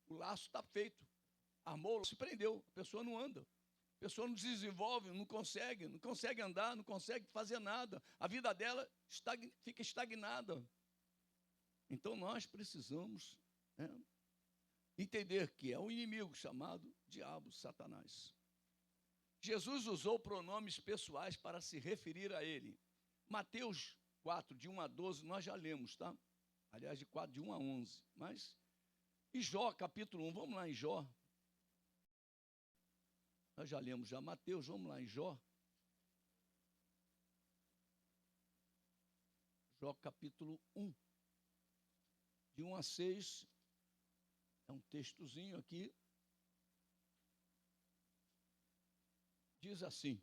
O laço está feito. Armou, se prendeu, a pessoa não anda. A pessoa não desenvolve, não consegue andar, não consegue fazer nada. A vida dela fica estagnada. Então nós precisamos entender que é um inimigo chamado diabo, Satanás. Jesus usou pronomes pessoais para se referir a ele. Mateus 4, de 1 a 12, nós já lemos, tá? Aliás, de 1 a 11. Mas, em Jó, capítulo 1, vamos lá em Jó. Nós já lemos já Mateus, vamos lá em Jó. Jó, capítulo 1. De 1 a 6. É um textozinho aqui. Diz assim: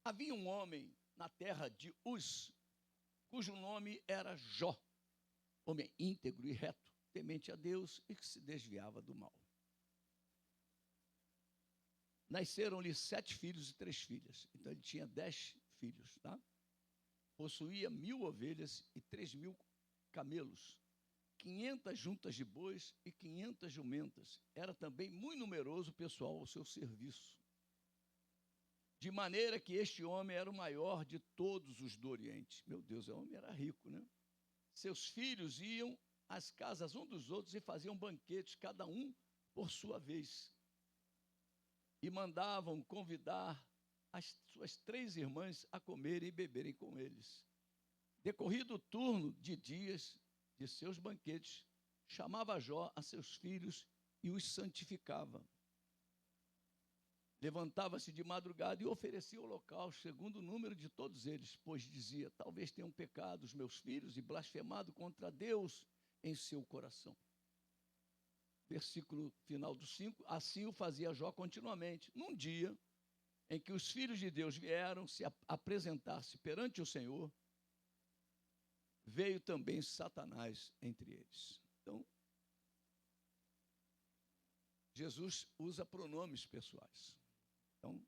havia um homem na terra de Uz, cujo nome era Jó, homem íntegro e reto, temente a Deus e que se desviava do mal. Nasceram-lhe 7 filhos e 3 filhas. Então ele tinha 10 filhos, tá? Possuía 1.000 ovelhas e 3.000 camelos, 500 juntas de bois e 500 jumentas. Era também muito numeroso o pessoal ao seu serviço. De maneira que este homem era o maior de todos os do Oriente. Meu Deus, o homem era rico, né? Seus filhos iam às casas um dos outros e faziam banquetes, cada um por sua vez, e mandavam convidar as suas 3 irmãs a comerem e beberem com eles. Decorrido o turno de dias de seus banquetes, chamava Jó a seus filhos e os santificava. Levantava-se de madrugada e oferecia o holocausto, segundo o número de todos eles, pois dizia: talvez tenham pecado os meus filhos e blasfemado contra Deus em seu coração. Versículo final do 5, assim o fazia Jó continuamente. Num dia em que os filhos de Deus vieram se apresentar-se perante o Senhor, veio também Satanás entre eles. Então, Jesus usa pronomes pessoais. Então,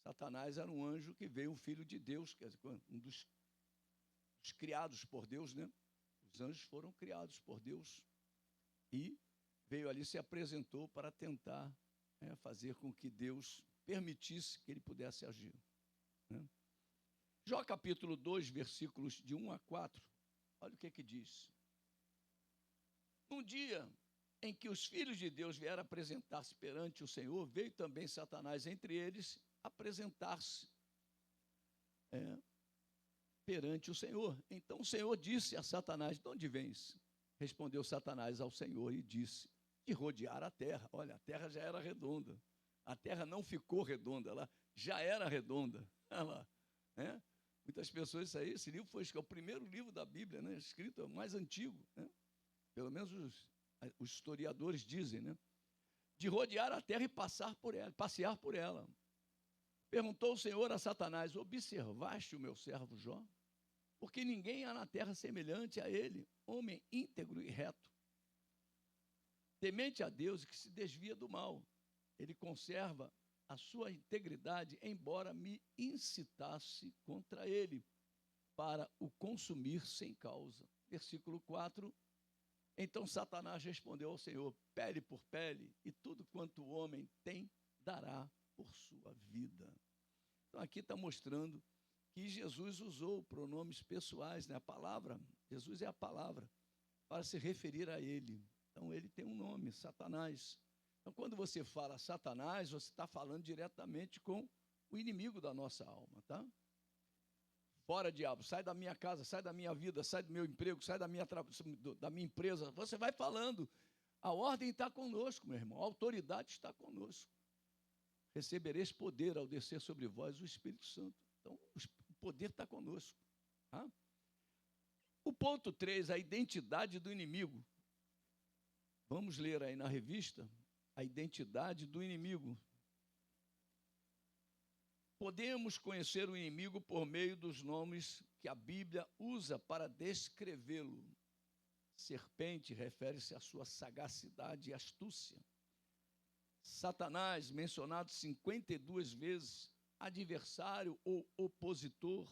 Satanás era um anjo que veio, um filho de Deus, quer dizer, um dos criados por Deus, né? Os anjos foram criados por Deus e veio ali, se apresentou para tentar fazer com que Deus permitisse que ele pudesse agir. Né? Jó capítulo 2, versículos de 1 a 4, olha o que diz. Um dia em que os filhos de Deus vieram apresentar-se perante o Senhor, veio também Satanás entre eles apresentar-se perante o Senhor. Então o Senhor disse a Satanás: de onde vens? Respondeu Satanás ao Senhor e disse: de rodear a terra. Olha, a terra já era redonda. A terra não ficou redonda, ela já era redonda. Olha lá, né? Muitas pessoas, isso aí, esse livro foi o primeiro livro da Bíblia, né? Escrito, o mais antigo, né? Pelo menos os historiadores dizem, né? De rodear a terra e passear por ela. Perguntou o Senhor a Satanás: observaste o meu servo Jó? Porque ninguém há na terra semelhante a ele, homem íntegro e reto, temente a Deus e que se desvia do mal. Ele conserva a sua integridade, embora me incitasse contra ele, para o consumir sem causa. Versículo 4. Então Satanás respondeu ao Senhor: pele por pele, e tudo quanto o homem tem, dará por sua vida. Então aqui está mostrando que Jesus usou pronomes pessoais, né? A palavra, Jesus é a palavra, para se referir a ele. Então ele tem um nome, Satanás. Então quando você fala Satanás, você está falando diretamente com o inimigo da nossa alma, tá? Fora, diabo, sai da minha casa, sai da minha vida, sai do meu emprego, sai da minha empresa. Você vai falando. A ordem está conosco, meu irmão. A autoridade está conosco. Recebereis poder ao descer sobre vós o Espírito Santo. Então, o poder está conosco. Tá? O ponto 3, a identidade do inimigo. Vamos ler aí na revista a identidade do inimigo. Podemos conhecer o inimigo por meio dos nomes que a Bíblia usa para descrevê-lo. Serpente refere-se à sua sagacidade e astúcia. Satanás, mencionado 52 vezes, adversário ou opositor.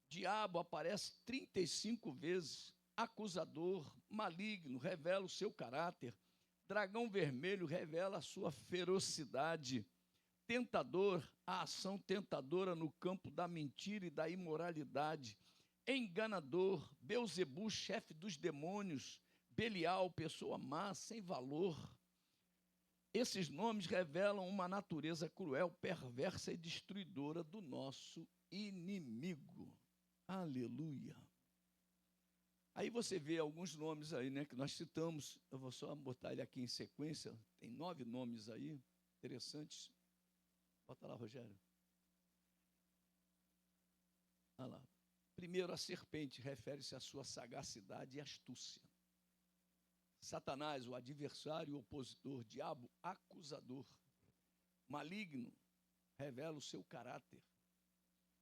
Diabo aparece 35 vezes, acusador, maligno, revela o seu caráter. Dragão vermelho revela a sua ferocidade. Tentador, a ação tentadora no campo da mentira e da imoralidade. Enganador, Belzebu, chefe dos demônios. Belial, pessoa má, sem valor. Esses nomes revelam uma natureza cruel, perversa e destruidora do nosso inimigo. Aleluia. Aí você vê alguns nomes aí, né, que nós citamos. Eu vou só botar ele aqui em sequência. Tem 9 nomes aí, interessantes. Bota lá, Rogério. Olha lá. Primeiro, a serpente refere-se à sua sagacidade e astúcia. Satanás, o adversário, o opositor. Diabo, acusador. Maligno, revela o seu caráter.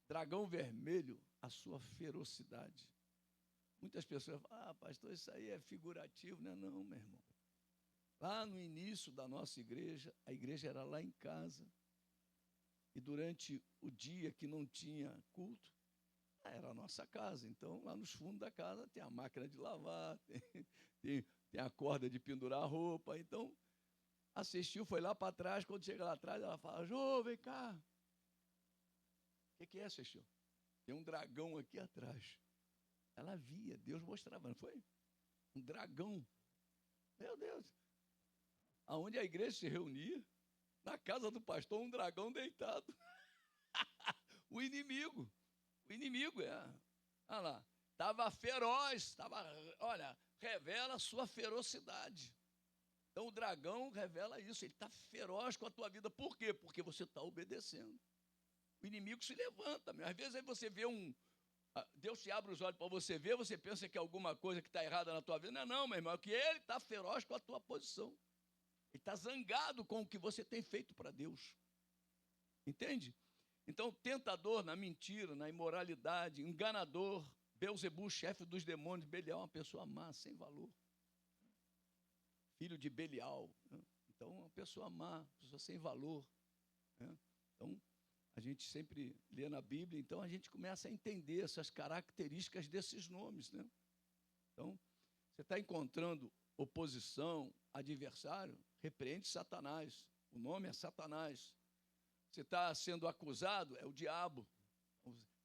Dragão vermelho, a sua ferocidade. Muitas pessoas falam: pastor, isso aí é figurativo. Não é não, meu irmão. Lá no início da nossa igreja, a igreja era lá em casa. E durante o dia que não tinha culto, era a nossa casa. Então, lá nos fundos da casa tem a máquina de lavar, tem a corda de pendurar a roupa. Então, assistiu, foi lá para trás. Quando chega lá atrás, ela fala: Jô, vem cá. O que é, assistiu? Tem um dragão aqui atrás. Ela via, Deus mostrava, não foi? Um dragão. Meu Deus. aonde a igreja se reunia, na casa do pastor, um dragão deitado. O inimigo, olha lá, estava feroz, olha, revela a sua ferocidade. Então o dragão revela isso, ele está feroz com a tua vida. Por quê? Porque você está obedecendo. O inimigo se levanta, às vezes aí você vê Deus te abre os olhos para você ver, você pensa que é alguma coisa que está errada na tua vida. Não, meu irmão, é que ele está feroz com a tua posição. Ele está zangado com o que você tem feito para Deus. Entende? Então, tentador na mentira, na imoralidade, enganador, Beelzebul, chefe dos demônios, Belial, uma pessoa má, sem valor. Filho de Belial. Né? Então, uma pessoa má, uma pessoa sem valor. Né? Então, a gente sempre lê na Bíblia, então a gente começa a entender essas características desses nomes. Né? Então, você está encontrando oposição, adversário, repreende Satanás. O nome é Satanás. Você está sendo acusado, é o diabo.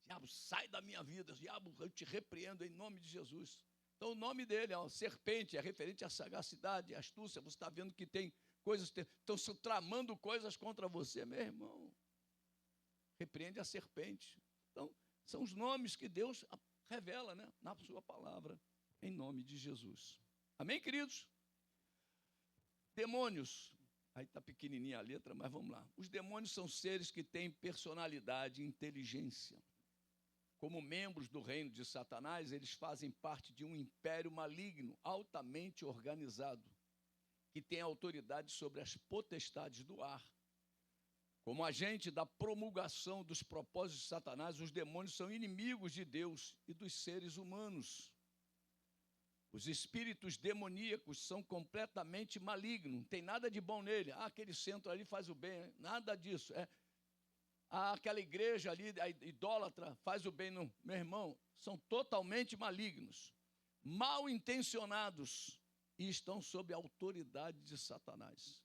Diabo, sai da minha vida. Diabo, eu te repreendo em nome de Jesus. Então, o nome dele é serpente, é referente à sagacidade, à astúcia. Você está vendo que tem coisas, estão se tramando coisas contra você, meu irmão. Repreende a serpente. Então, são os nomes que Deus revela, né, na sua palavra, em nome de Jesus. Amém, queridos? Demônios. Aí está pequenininha a letra, mas vamos lá. Os demônios são seres que têm personalidade e inteligência. Como membros do reino de Satanás, eles fazem parte de um império maligno, altamente organizado, que tem autoridade sobre as potestades do ar. Como agente da promulgação dos propósitos de Satanás, os demônios são inimigos de Deus e dos seres humanos. Os espíritos demoníacos são completamente malignos, não tem nada de bom nele. Aquele centro ali faz o bem, nada disso. Aquela igreja ali, a idólatra, faz o bem. Não. Meu irmão, são totalmente malignos, mal intencionados e estão sob a autoridade de Satanás.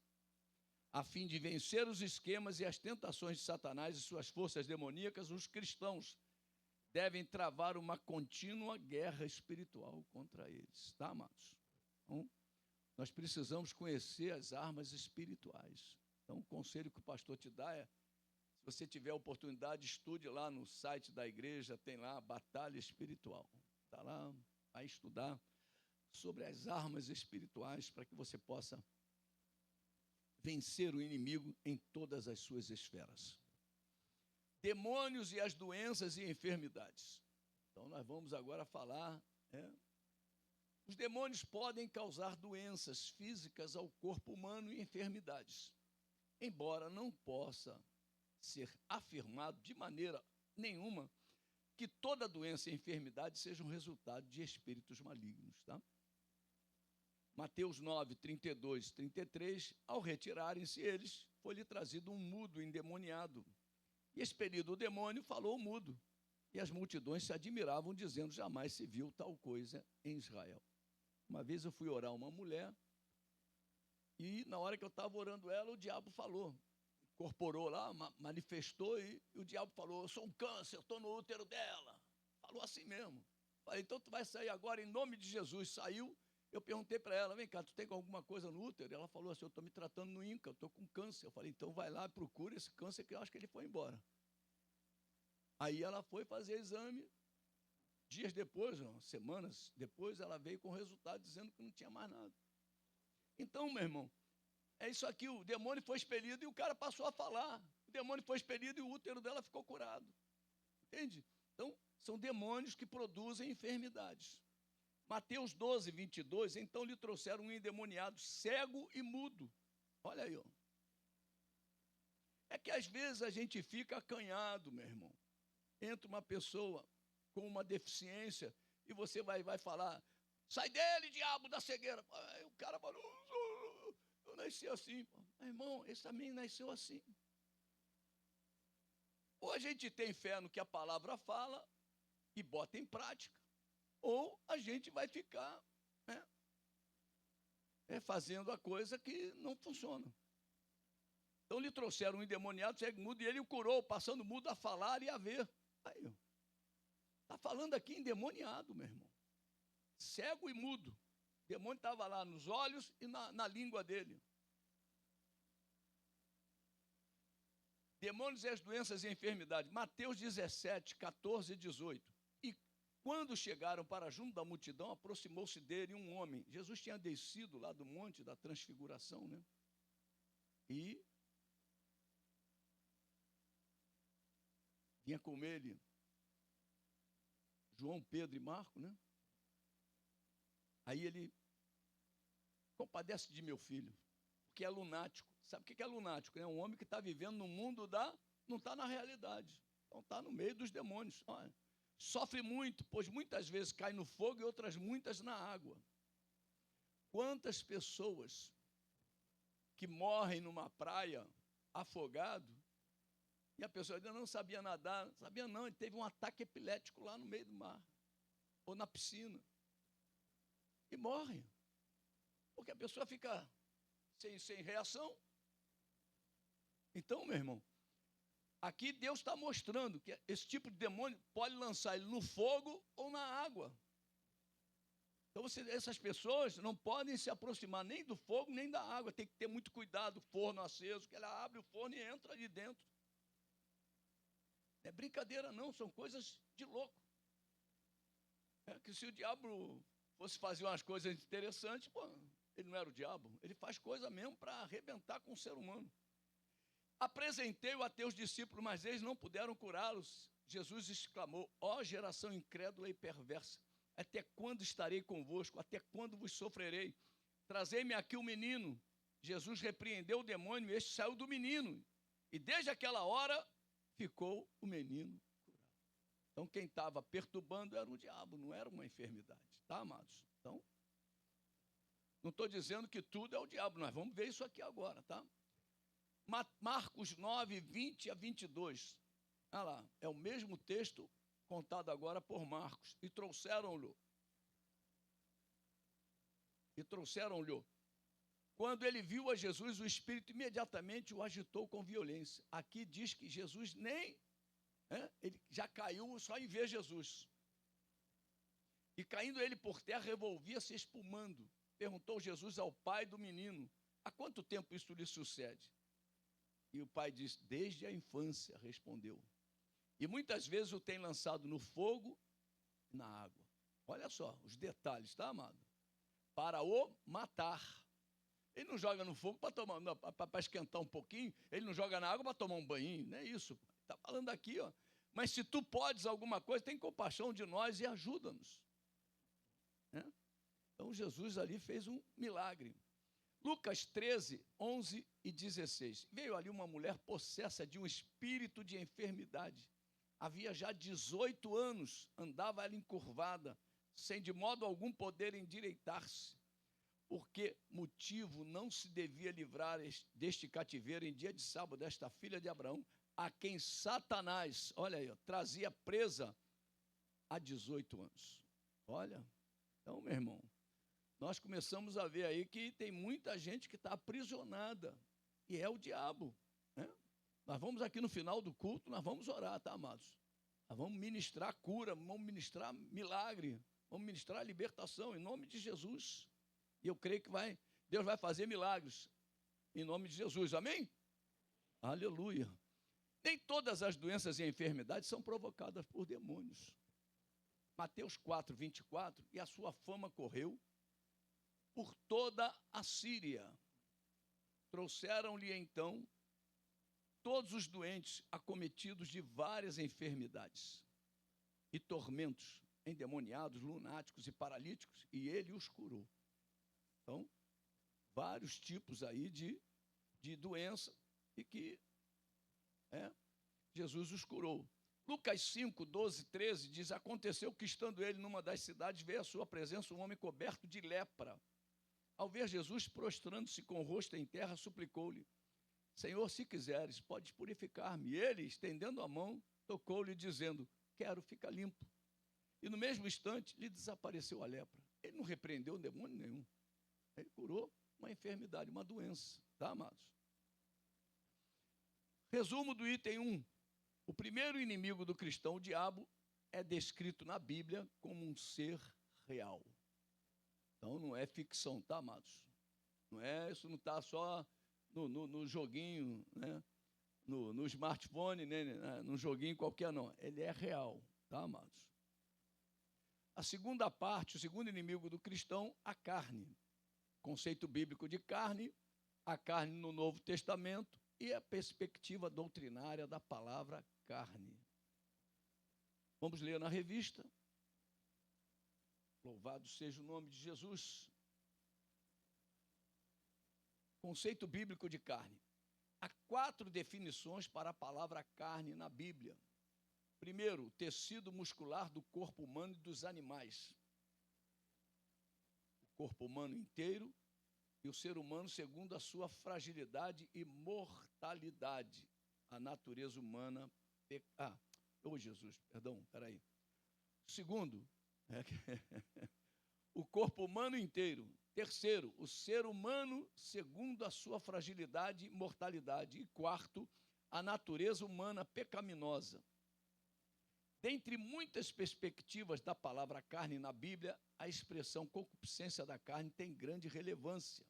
A fim de vencer os esquemas e as tentações de Satanás e suas forças demoníacas, os cristãos devem travar uma contínua guerra espiritual contra eles, tá, amados? Então, nós precisamos conhecer as armas espirituais. Então, o conselho que o pastor te dá é, se você tiver a oportunidade, estude lá no site da igreja, tem lá a Batalha Espiritual. Está lá, vai estudar sobre as armas espirituais para que você possa vencer o inimigo em todas as suas esferas. Demônios e as doenças e enfermidades. Então, nós vamos agora falar. Os demônios podem causar doenças físicas ao corpo humano e enfermidades, embora não possa ser afirmado de maneira nenhuma que toda doença e enfermidade seja um resultado de espíritos malignos, tá? Mateus 9, 32, 33, ao retirarem-se eles, foi-lhe trazido um mudo endemoniado. E expelido o demônio, falou o mudo. E as multidões se admiravam, dizendo, jamais se viu tal coisa em Israel. Uma vez eu fui orar uma mulher, e na hora que eu estava orando ela, o diabo falou, incorporou lá, manifestou, e o diabo falou, eu sou um câncer, eu estou no útero dela. Falou assim mesmo. Falei, então tu vai sair agora em nome de Jesus. Saiu. Eu perguntei para ela, vem cá, tu tem alguma coisa no útero? Ela falou assim, eu estou me tratando no INCA, eu estou com câncer. Eu falei, então vai lá, procura esse câncer que eu acho que ele foi embora. Aí ela foi fazer exame, dias depois, semanas depois, ela veio com o resultado dizendo que não tinha mais nada. Então, meu irmão, é isso aqui, o demônio foi expelido e o cara passou a falar. O demônio foi expelido e o útero dela ficou curado. Entende? Então, são demônios que produzem enfermidades. Mateus 12, 22, então lhe trouxeram um endemoniado, cego e mudo. Olha aí, ó. É que às vezes a gente fica acanhado, meu irmão. Entra uma pessoa com uma deficiência e você vai falar, sai dele, diabo da cegueira. Aí o cara falou, eu nasci assim. Meu irmão, esse também nasceu assim. Ou a gente tem fé no que a palavra fala e bota em prática, ou a gente vai ficar fazendo a coisa que não funciona. Então lhe trouxeram um endemoniado, cego e mudo, e ele o curou, passando mudo a falar e a ver. Aí, está falando aqui endemoniado, meu irmão. Cego e mudo. O demônio estava lá nos olhos e na língua dele. Demônios e as doenças e enfermidades. Mateus 17, 14 e 18. E quando chegaram para junto da multidão, aproximou-se dele um homem. Jesus tinha descido lá do monte da transfiguração, né? E vinha com ele João, Pedro e Marco, né? Aí ele: compadece de meu filho, porque é lunático. Sabe o que é lunático? É um homem que está vivendo no mundo não está na realidade. Então está no meio dos demônios. Olha, sofre muito, pois muitas vezes cai no fogo e outras muitas na água. Quantas pessoas que morrem numa praia afogado, e a pessoa ainda não sabia nadar, não sabia não, ele teve um ataque epilético lá no meio do mar, ou na piscina, e morre, porque a pessoa fica sem reação. Então, meu irmão, aqui Deus está mostrando que esse tipo de demônio pode lançar ele no fogo ou na água. Então, essas pessoas não podem se aproximar nem do fogo, nem da água. Tem que ter muito cuidado, o forno aceso, que ela abre o forno e entra ali dentro. Não é brincadeira não, são coisas de louco. É que se o diabo fosse fazer umas coisas interessantes, pô, ele não era o diabo. Ele faz coisa mesmo para arrebentar com o ser humano. Apresentei-o a teus discípulos, mas eles não puderam curá-los. Jesus exclamou: ó geração incrédula e perversa, até quando estarei convosco? Até quando vos sofrerei? Trazei-me aqui o menino. Jesus repreendeu o demônio e este saiu do menino. E desde aquela hora ficou o menino curado. Então quem estava perturbando era o diabo, não era uma enfermidade. Tá, amados? Então, não estou dizendo que tudo é o diabo. Nós vamos ver isso aqui agora, tá? Marcos 9, 20 a 22. Olha lá, é o mesmo texto contado agora por Marcos. E trouxeram-lhe. Quando ele viu a Jesus, o Espírito imediatamente o agitou com violência. Aqui diz que Jesus ele já caiu só em ver Jesus. E caindo ele por terra, revolvia-se espumando. Perguntou Jesus ao pai do menino: há quanto tempo isso lhe sucede? E o pai disse: desde a infância, respondeu. E muitas vezes o tem lançado no fogo e na água. Olha só os detalhes, tá, amado? Para o matar. Ele não joga no fogo para esquentar um pouquinho, ele não joga na água para tomar um banho, não é isso. Está falando aqui, ó. Mas se tu podes alguma coisa, tem compaixão de nós e ajuda-nos. Né? Então Jesus ali fez um milagre. Lucas 13, 11 e 16. Veio ali uma mulher possessa de um espírito de enfermidade. Havia já 18 anos, andava ela encurvada, sem de modo algum poder endireitar-se. Por que motivo não se devia livrar deste cativeiro em dia de sábado, esta filha de Abraão, a quem Satanás, olha aí, trazia presa há 18 anos. Olha, então, meu irmão, nós começamos a ver aí que tem muita gente que está aprisionada, e é o diabo, né? Nós vamos aqui no final do culto, nós vamos orar, tá, amados? Nós vamos ministrar cura, vamos ministrar milagre, vamos ministrar libertação, em nome de Jesus. E eu creio que Deus vai fazer milagres, em nome de Jesus, amém? Aleluia. Nem todas as doenças e enfermidades são provocadas por demônios. Mateus 4, 24, e a sua fama correu por toda a Síria. Trouxeram-lhe então todos os doentes acometidos de várias enfermidades e tormentos, endemoniados, lunáticos e paralíticos, e ele os curou. Então, vários tipos aí de doença e que Jesus os curou. Lucas 5, 12, 13 diz: aconteceu que, estando ele numa das cidades, veio à sua presença um homem coberto de lepra. Ao ver Jesus, prostrando-se com o rosto em terra, suplicou-lhe: Senhor, se quiseres, podes purificar-me. E ele, estendendo a mão, tocou-lhe, dizendo: quero, fica limpo. E no mesmo instante, lhe desapareceu a lepra. Ele não repreendeu demônio nenhum. Ele curou uma enfermidade, uma doença. Tá, amados? Resumo do item 1. O primeiro inimigo do cristão, o diabo, é descrito na Bíblia como um ser real. Então, não é ficção, tá, amados? Isso não está só no joguinho, né? no smartphone, né, num joguinho qualquer, não. Ele é real, tá, amados? A segunda parte, o segundo inimigo do cristão, a carne. Conceito bíblico de carne, a carne no Novo Testamento e a perspectiva doutrinária da palavra carne. Vamos ler na revista. Louvado seja o nome de Jesus. Conceito bíblico de carne. Há 4 definições para a palavra carne na Bíblia. Primeiro, o tecido muscular do corpo humano e dos animais. O corpo humano inteiro e o ser humano segundo a sua fragilidade e mortalidade. A natureza humana... peraí. Segundo, o corpo humano inteiro. Terceiro, o ser humano segundo a sua fragilidade e mortalidade. E quarto, a natureza humana pecaminosa. Dentre muitas perspectivas da palavra carne na Bíblia, a expressão concupiscência da carne tem grande relevância.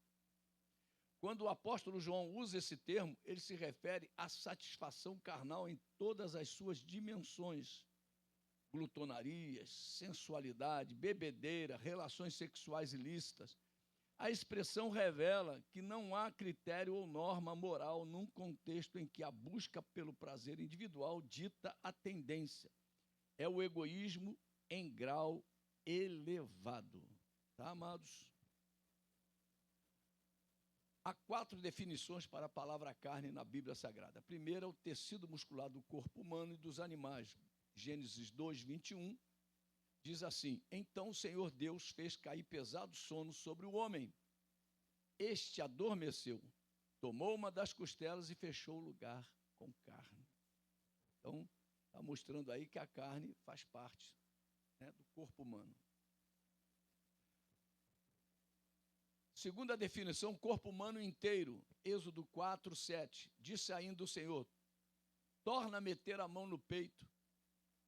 Quando o apóstolo João usa esse termo, ele se refere à satisfação carnal em todas as suas dimensões. Glutonarias, sensualidade, bebedeira, relações sexuais ilícitas. A expressão revela que não há critério ou norma moral num contexto em que a busca pelo prazer individual dita a tendência. É o egoísmo em grau elevado. Tá, amados? Há 4 definições para a palavra carne na Bíblia Sagrada. A primeira é o tecido muscular do corpo humano e dos animais. Gênesis 2, 21, diz assim: então o Senhor Deus fez cair pesado sono sobre o homem. Este adormeceu, tomou uma das costelas e fechou o lugar com carne. Então, está mostrando aí que a carne faz parte, né, do corpo humano. Segunda definição, corpo humano inteiro. Êxodo 4, 7. Disse ainda o Senhor: torna a meter a mão no peito.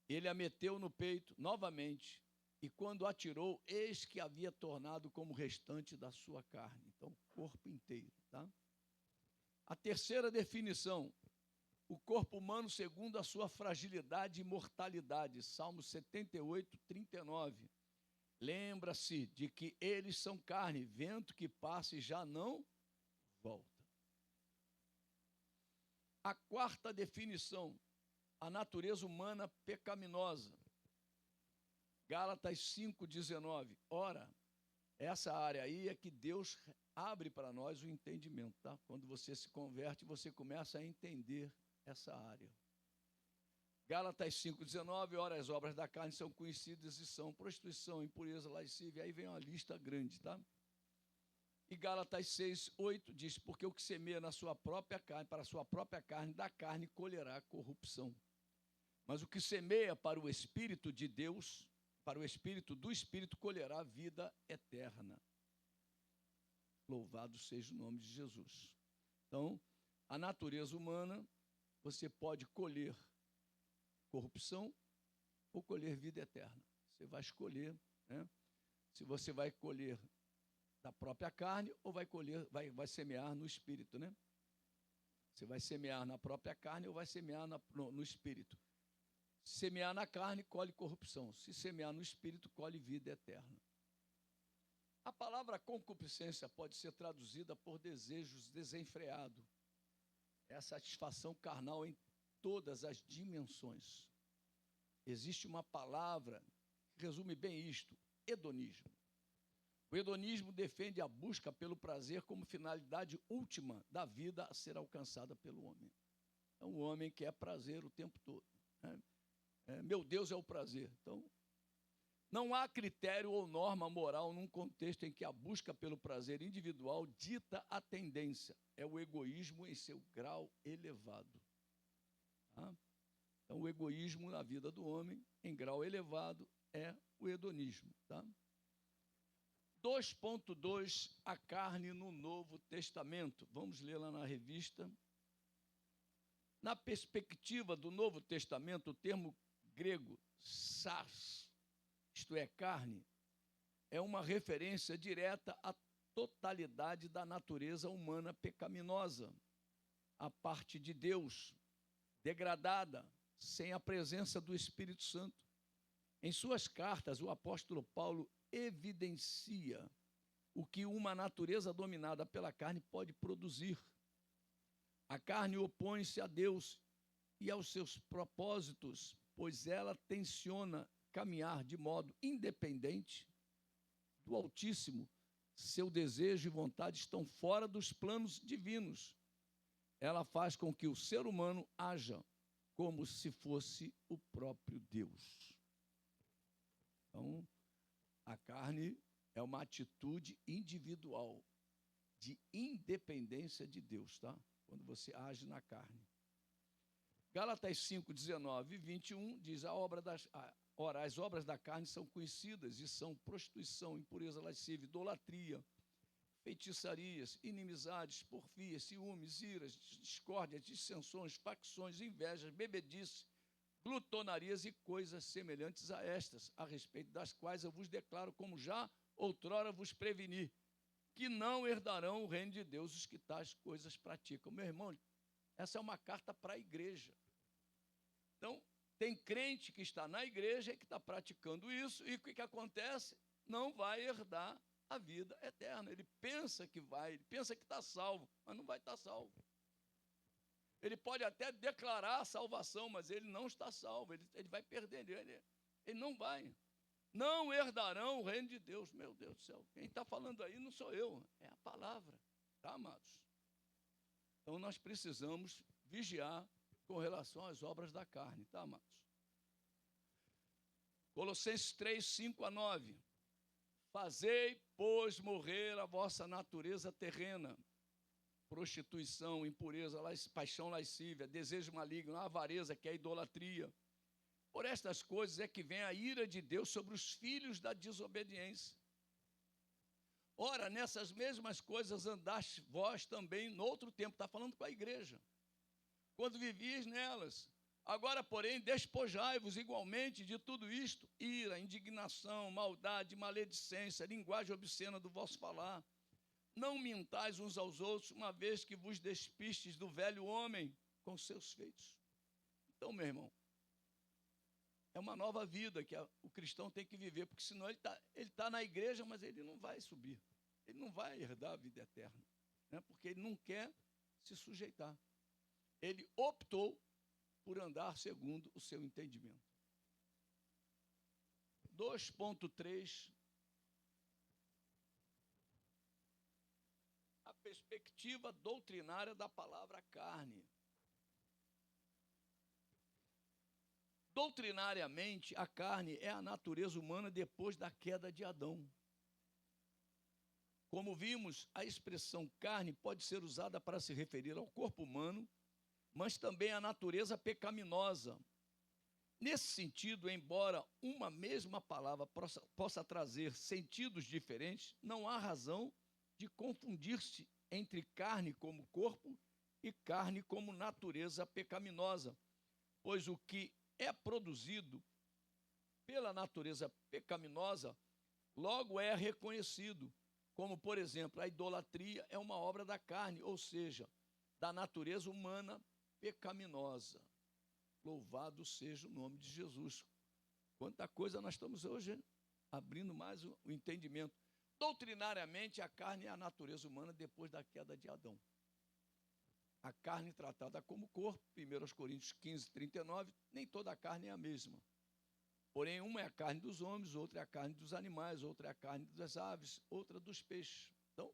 Ele a meteu no peito novamente, e quando atirou, eis que havia tornado como o restante da sua carne. Então, corpo inteiro, tá? A terceira definição, o corpo humano segundo a sua fragilidade e mortalidade. Salmo 78, 39. Lembra-se de que eles são carne, vento que passa e já não volta. A quarta definição, a natureza humana pecaminosa. Gálatas 5,19. Ora, essa área aí é que Deus abre para nós o entendimento, tá? Quando você se converte, você começa a entender essa área. Gálatas 5,19, ora, as obras da carne são conhecidas e são prostituição, impureza, lascívia, aí vem uma lista grande, tá? E Gálatas 6,8 diz, porque o que semeia na sua própria carne, para a sua própria carne, da carne colherá corrupção. Mas o que semeia para o Espírito de Deus, para o Espírito do Espírito, colherá vida eterna. Louvado seja o nome de Jesus. Então, a natureza humana, você pode colher corrupção ou colher vida eterna. Você vai escolher, né, se você vai colher da própria carne ou vai colher, vai semear no espírito, né? Você vai semear na própria carne ou vai semear no espírito. Se semear na carne, colhe corrupção. Se semear no espírito, colhe vida eterna. A palavra concupiscência pode ser traduzida por desejos desenfreados. É a satisfação carnal em todas as dimensões. Existe uma palavra que resume bem isto: hedonismo. O hedonismo defende a busca pelo prazer como finalidade última da vida a ser alcançada pelo homem. Então, o homem quer prazer o tempo todo, né? Meu Deus é o prazer. Então, não há critério ou norma moral num contexto em que a busca pelo prazer individual dita a tendência. É o egoísmo em seu grau elevado. Tá? Então, o egoísmo na vida do homem, em grau elevado, é o hedonismo. Tá? 2.2, a carne no Novo Testamento. Vamos ler lá na revista. Na perspectiva do Novo Testamento, o termo grego sarx, isto é, carne, é uma referência direta à totalidade da natureza humana pecaminosa, a parte de Deus, degradada, sem a presença do Espírito Santo. Em suas cartas, o apóstolo Paulo evidencia o que uma natureza dominada pela carne pode produzir. A carne opõe-se a Deus e aos seus propósitos, pois ela tenciona caminhar de modo independente do Altíssimo. Seu desejo e vontade estão fora dos planos divinos. Ela faz com que o ser humano haja como se fosse o próprio Deus. Então, a carne é uma atitude individual de independência de Deus, tá? Quando você age na carne. Gálatas 5, 19 e 21 diz: ora, as obras da carne são conhecidas e são prostituição, impureza, lascívia, idolatria, feitiçarias, inimizades, porfias, ciúmes, iras, discórdias, dissensões, facções, invejas, bebedice, glutonarias e coisas semelhantes a estas, a respeito das quais eu vos declaro, como já outrora vos preveni, que não herdarão o reino de Deus os que tais coisas praticam. Meu irmão, essa é uma carta para a igreja. Então, tem crente que está na igreja e que está praticando isso, e o que acontece? Não vai herdar a vida eterna. Ele pensa que vai, ele pensa que está salvo, mas não vai estar salvo. Ele pode até declarar a salvação, mas ele não está salvo, ele vai perder, ele não vai. Não herdarão o reino de Deus. Meu Deus do céu, quem está falando aí não sou eu, é a palavra, tá, amados? Então, nós precisamos vigiar com relação às obras da carne, tá, amados? Colossenses 3, 5 a 9. Fazei, pois, morrer a vossa natureza terrena, prostituição, impureza, paixão lascívia, desejo maligno, avareza, que é a idolatria. Por estas coisas é que vem a ira de Deus sobre os filhos da desobediência. Ora, nessas mesmas coisas andaste vós também no outro tempo, está falando com a igreja, quando vivias nelas. Agora, porém, despojai-vos igualmente de tudo isto: ira, indignação, maldade, maledicência, linguagem obscena do vosso falar. Não mintais uns aos outros, uma vez que vos despistes do velho homem com seus feitos. Então, meu irmão, é uma nova vida que o cristão tem que viver, porque senão ele tá na igreja, mas ele não vai subir, ele não vai herdar a vida eterna, né? Porque ele não quer se sujeitar. Ele optou por andar segundo o seu entendimento. 2.3, a perspectiva doutrinária da palavra carne. Doutrinariamente, a carne é a natureza humana depois da queda de Adão. Como vimos, a expressão carne pode ser usada para se referir ao corpo humano, mas também à natureza pecaminosa. Nesse sentido, embora uma mesma palavra possa trazer sentidos diferentes, não há razão de confundir-se entre carne como corpo e carne como natureza pecaminosa, pois o que é produzido pela natureza pecaminosa logo é reconhecido, como, por exemplo, a idolatria é uma obra da carne, ou seja, da natureza humana pecaminosa. Louvado seja o nome de Jesus. Quanta coisa nós estamos hoje abrindo mais o entendimento. Doutrinariamente, a carne é a natureza humana depois da queda de Adão. A carne tratada como corpo, 1 Coríntios 15, 39, nem toda a carne é a mesma. Porém, uma é a carne dos homens, outra é a carne dos animais, outra é a carne das aves, outra dos peixes. Então,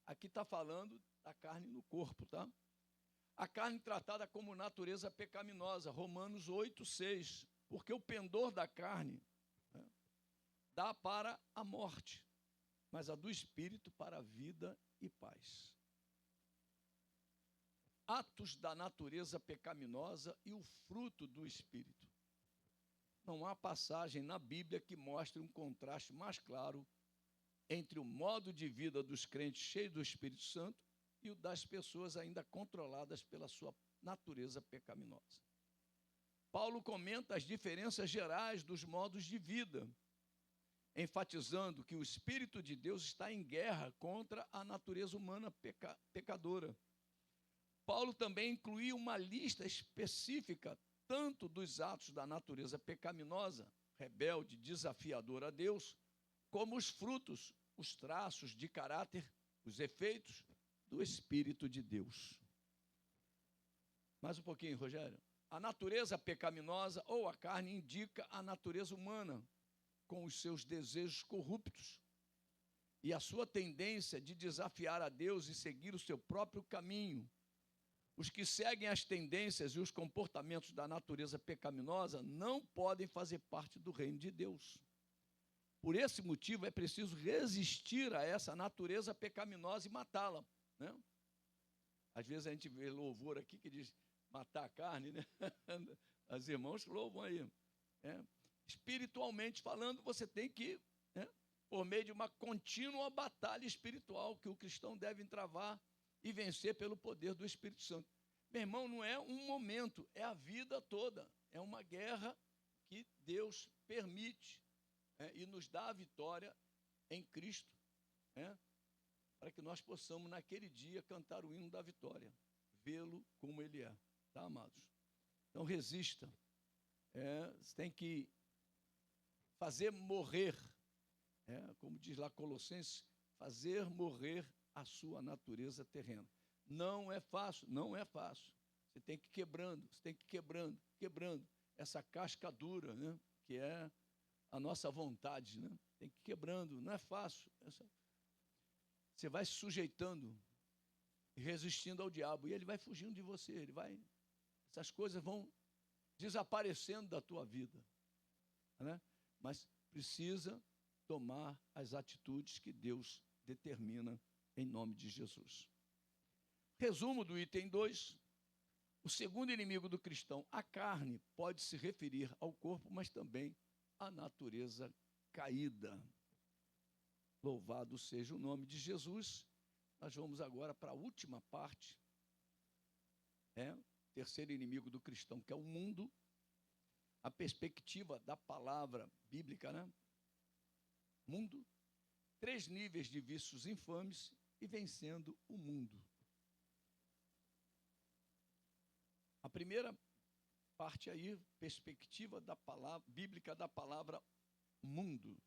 aqui está falando da carne no corpo, tá? A carne tratada como natureza pecaminosa, Romanos 8, 6. Porque o pendor da carne, né, dá para a morte, mas a do espírito para a vida e paz. Atos da natureza pecaminosa e o fruto do espírito. Não há passagem na Bíblia que mostre um contraste mais claro entre o modo de vida dos crentes cheios do Espírito Santo e o das pessoas ainda controladas pela sua natureza pecaminosa. Paulo comenta as diferenças gerais dos modos de vida, enfatizando que o Espírito de Deus está em guerra contra a natureza humana pecadora. Paulo também incluía uma lista específica, tanto dos atos da natureza pecaminosa, rebelde, desafiadora a Deus, como os frutos, os traços de caráter, os efeitos do Espírito de Deus. Mais um pouquinho, Rogério. A natureza pecaminosa ou a carne indica a natureza humana, com os seus desejos corruptos e a sua tendência de desafiar a Deus e seguir o seu próprio caminho. Os que seguem as tendências e os comportamentos da natureza pecaminosa não podem fazer parte do reino de Deus. Por esse motivo, é preciso resistir a essa natureza pecaminosa e matá-la, né? Às vezes a gente vê louvor aqui que diz matar a carne, né? As irmãos louvam aí. Né? Espiritualmente falando, você tem que, né, por meio de uma contínua batalha espiritual que o cristão deve travar e vencer pelo poder do Espírito Santo. Meu irmão, não é um momento, é a vida toda. É uma guerra que Deus permite, e nos dá a vitória em Cristo, né, para que nós possamos, naquele dia, cantar o hino da vitória, vê-lo como Ele é, tá, amados? Então, resista. Você tem que fazer morrer, como diz lá Colossenses, fazer morrer a sua natureza terrena. Não é fácil, não é fácil. Você tem que ir quebrando, você tem que ir quebrando essa casca dura, né, que é a nossa vontade, né? Tem que ir quebrando, não é fácil. Você vai se sujeitando e resistindo ao diabo, e ele vai fugindo de você, essas coisas vão desaparecendo da tua vida, né? Mas precisa tomar as atitudes que Deus determina em nome de Jesus. Resumo do item 2. O segundo inimigo do cristão, a carne, pode se referir ao corpo, mas também à natureza caída. Louvado seja o nome de Jesus. Nós vamos agora para a última parte. Terceiro inimigo do cristão, que é o mundo. A perspectiva da palavra bíblica, né? Mundo. 3 níveis de vícios infames e vencendo o mundo. A primeira parte aí, perspectiva da palavra bíblica da palavra mundo.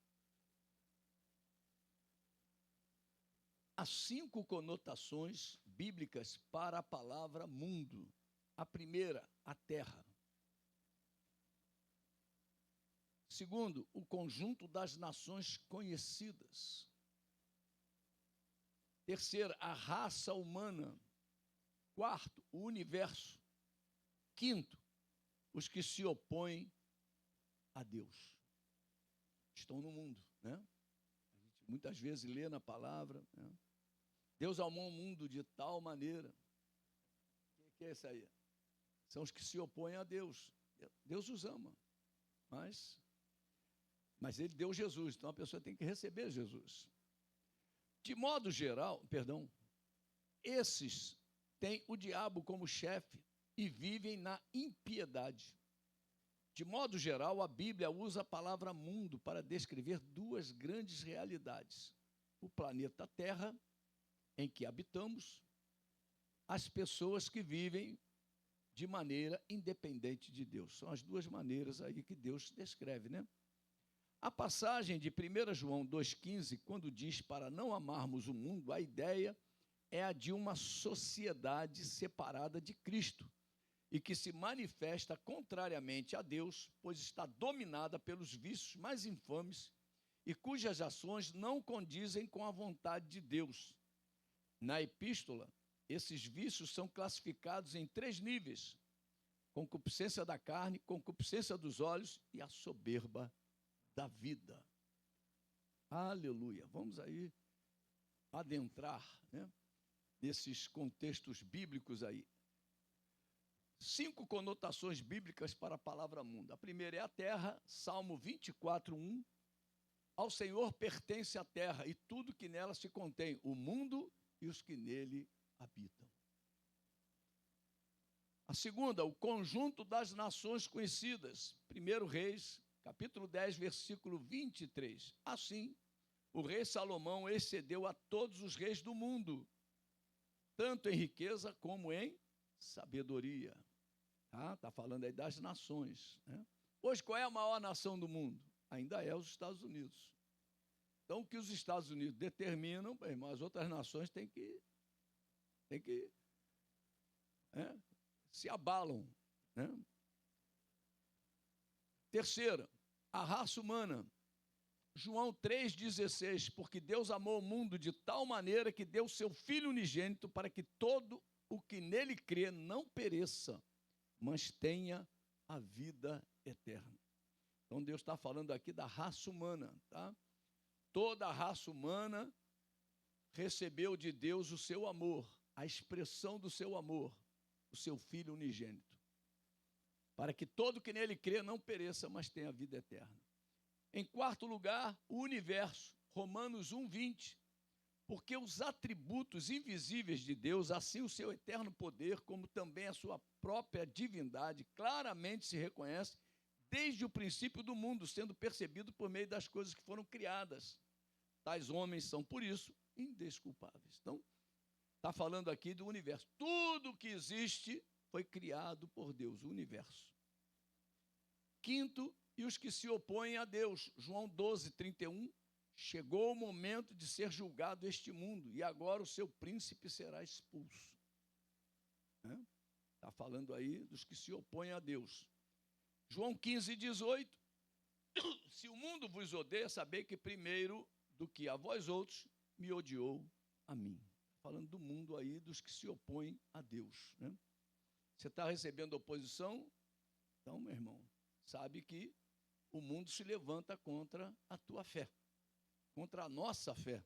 Há 5 conotações bíblicas para a palavra mundo. A primeira, a terra. Segundo, o conjunto das nações conhecidas. Terceiro, a raça humana. Quarto, o universo. Quinto, os que se opõem a Deus. Estão no mundo, né? A gente muitas vezes lê na palavra, né? Deus amou o mundo de tal maneira. O que é isso aí? São os que se opõem a Deus. Deus os ama, mas Ele deu Jesus, então a pessoa tem que receber Jesus. De modo geral, esses têm o diabo como chefe e vivem na impiedade. De modo geral, a Bíblia usa a palavra mundo para descrever 2 grandes realidades: o planeta Terra, em que habitamos, as pessoas que vivem de maneira independente de Deus. São as 2 maneiras aí que Deus descreve, né? A passagem de 1 João 2,15, quando diz para não amarmos o mundo, a ideia é a de uma sociedade separada de Cristo e que se manifesta contrariamente a Deus, pois está dominada pelos vícios mais infames e cujas ações não condizem com a vontade de Deus. Na epístola, esses vícios são classificados em 3 níveis: concupiscência da carne, concupiscência dos olhos e a soberba da vida. Aleluia. Vamos aí adentrar, né, nesses contextos bíblicos aí. 5 conotações bíblicas para a palavra mundo. A primeira é a terra, Salmo 24:1. Ao Senhor pertence a terra e tudo que nela se contém, o mundo e os que nele habitam. A segunda, o conjunto das nações conhecidas. 1 Reis, capítulo 10, versículo 23. Assim, o rei Salomão excedeu a todos os reis do mundo, tanto em riqueza como em sabedoria. Está falando aí das nações, né? Hoje, qual é a maior nação do mundo? Ainda é os Estados Unidos. Então, o que os Estados Unidos determinam, bem, mas as outras nações têm que se abalam, né? Terceira, a raça humana. João 3,16, porque Deus amou o mundo de tal maneira que deu seu Filho unigênito para que todo o que nele crê não pereça, mas tenha a vida eterna. Então, Deus está falando aqui da raça humana, tá? Toda a raça humana recebeu de Deus o seu amor, a expressão do seu amor, o seu Filho unigênito, para que todo que nele crê não pereça, mas tenha a vida eterna. Em quarto lugar, o universo, Romanos 1,20, porque os atributos invisíveis de Deus, assim o seu eterno poder, como também a sua própria divindade, claramente se reconhece desde o princípio do mundo, sendo percebido por meio das coisas que foram criadas. Tais homens são, por isso, indesculpáveis. Então, está falando aqui do universo. Tudo que existe foi criado por Deus, o universo. Quinto, e os que se opõem a Deus. João 12:31, chegou o momento de ser julgado este mundo, e agora o seu príncipe será expulso. Está falando aí dos que se opõem a Deus. João 15:18, se o mundo vos odeia, sabei que primeiro do que a vós outros, me odiou a mim. Falando do mundo aí, dos que se opõem a Deus, né? Você está recebendo oposição? Então, meu irmão, sabe que o mundo se levanta contra a tua fé, contra a nossa fé.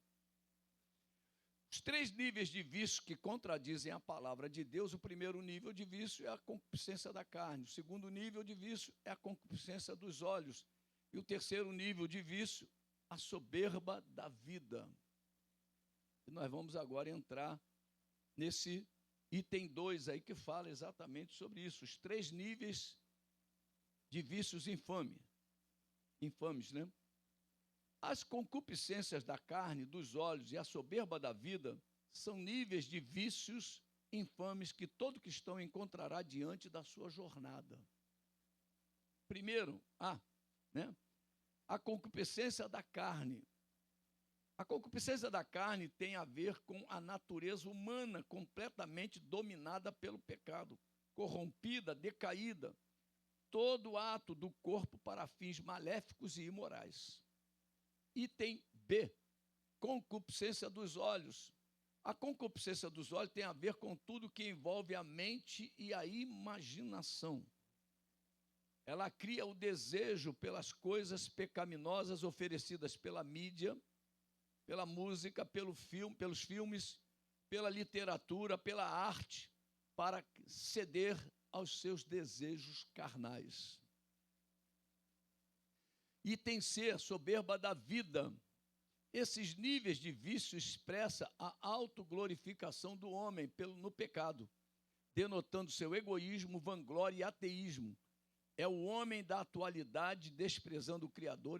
Os três níveis de vício que contradizem a palavra de Deus: o primeiro nível de vício é a concupiscência da carne, o segundo nível de vício é a concupiscência dos olhos, e o terceiro nível de vício, a soberba da vida. E nós vamos agora entrar nesse item 2 aí, que fala exatamente sobre isso, os três níveis de vícios infames, né? As concupiscências da carne, dos olhos e a soberba da vida são níveis de vícios infames que todo cristão encontrará diante da sua jornada. Primeiro, a concupiscência da carne. A concupiscência da carne tem a ver com a natureza humana completamente dominada pelo pecado, corrompida, decaída. Todo ato do corpo para fins maléficos e imorais. Item B, concupiscência dos olhos. A concupiscência dos olhos tem a ver com tudo que envolve a mente e a imaginação. Ela cria o desejo pelas coisas pecaminosas oferecidas pela mídia, pela música, pelos filmes, pela literatura, pela arte, para ceder aos seus desejos carnais. Item C, soberba da vida. Esses níveis de vício expressam a autoglorificação do homem no pecado, denotando seu egoísmo, vanglória e ateísmo. É o homem da atualidade desprezando o Criador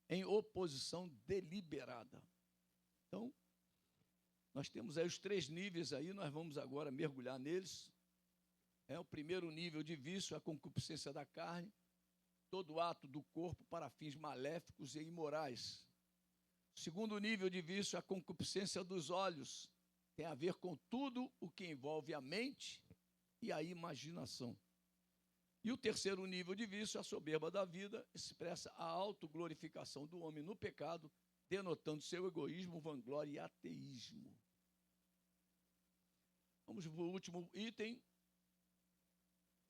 em oposição deliberada. Então, nós temos aí os três níveis aí, nós vamos agora mergulhar neles. O primeiro nível de vício, a concupiscência da carne, todo ato do corpo para fins maléficos e imorais. O segundo nível de vício, a concupiscência dos olhos, tem a ver com tudo o que envolve a mente e a imaginação. E o terceiro nível de vício, a soberba da vida, expressa a autoglorificação do homem no pecado, denotando seu egoísmo, vanglória e ateísmo. Vamos para o último item,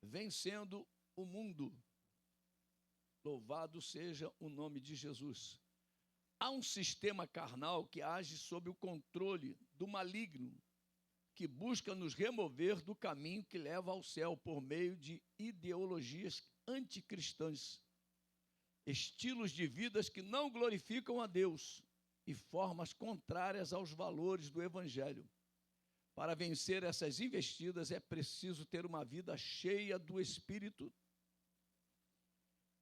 vencendo o mundo. Louvado seja o nome de Jesus. Há um sistema carnal que age sob o controle do maligno, que busca nos remover do caminho que leva ao céu por meio de ideologias anticristãs, estilos de vidas que não glorificam a Deus e formas contrárias aos valores do Evangelho. Para vencer essas investidas é preciso ter uma vida cheia do Espírito.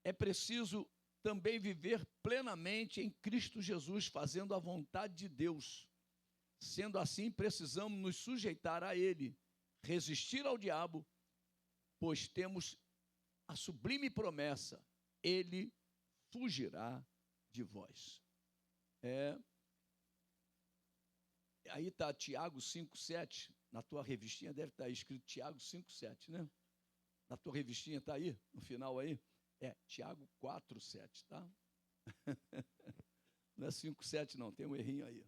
É preciso também viver plenamente em Cristo Jesus, fazendo a vontade de Deus. Sendo assim, precisamos nos sujeitar a Ele, resistir ao diabo, pois temos a sublime promessa, ele fugirá de vós. Aí está Tiago 5,7, na tua revistinha deve estar escrito Tiago 5,7, né? Na tua revistinha está aí, no final aí, Tiago 4,7, tá? Não é 5,7 não, tem um errinho aí.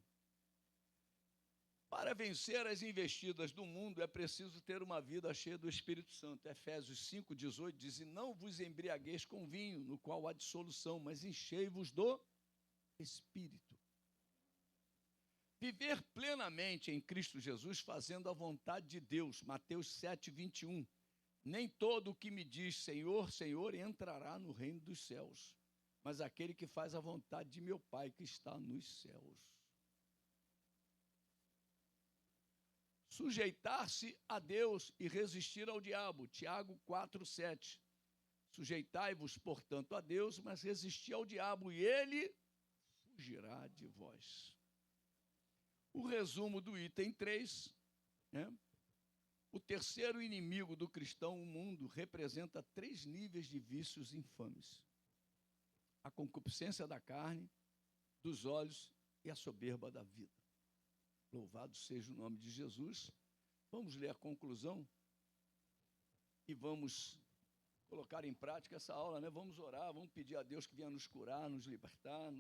Para vencer as investidas do mundo, é preciso ter uma vida cheia do Espírito Santo. Efésios 5,18 diz, e não vos embriagueis com vinho, no qual há dissolução, mas enchei-vos do Espírito. Viver plenamente em Cristo Jesus, fazendo a vontade de Deus. Mateus 7,21. Nem todo o que me diz Senhor, Senhor, entrará no reino dos céus, mas aquele que faz a vontade de meu Pai que está nos céus. Sujeitar-se a Deus e resistir ao diabo. Tiago 4,7. Sujeitai-vos, portanto, a Deus, mas resisti ao diabo, e ele fugirá de vós. O resumo do item 3, o terceiro inimigo do cristão, o mundo, representa 3 níveis de vícios infames: a concupiscência da carne, dos olhos e a soberba da vida. Louvado seja o nome de Jesus. Vamos ler a conclusão e vamos colocar em prática essa aula, né? Vamos orar, vamos pedir a Deus que venha nos curar, nos libertar,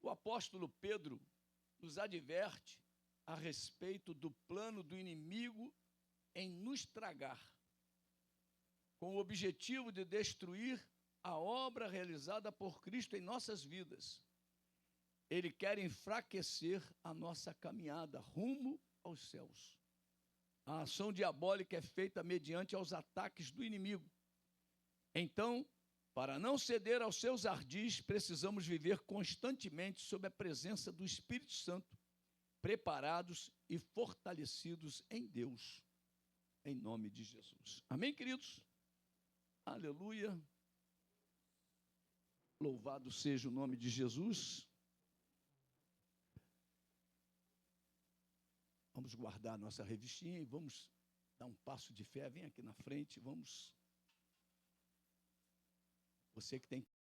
O apóstolo Pedro nos adverte a respeito do plano do inimigo em nos tragar, com o objetivo de destruir a obra realizada por Cristo em nossas vidas. Ele quer enfraquecer a nossa caminhada rumo aos céus. A ação diabólica é feita mediante aos ataques do inimigo. Então, para não ceder aos seus ardis, precisamos viver constantemente sob a presença do Espírito Santo, preparados e fortalecidos em Deus, em nome de Jesus. Amém, queridos? Aleluia. Louvado seja o nome de Jesus. Vamos guardar a nossa revistinha e vamos dar um passo de fé. Vem aqui na frente, vamos. Você que tem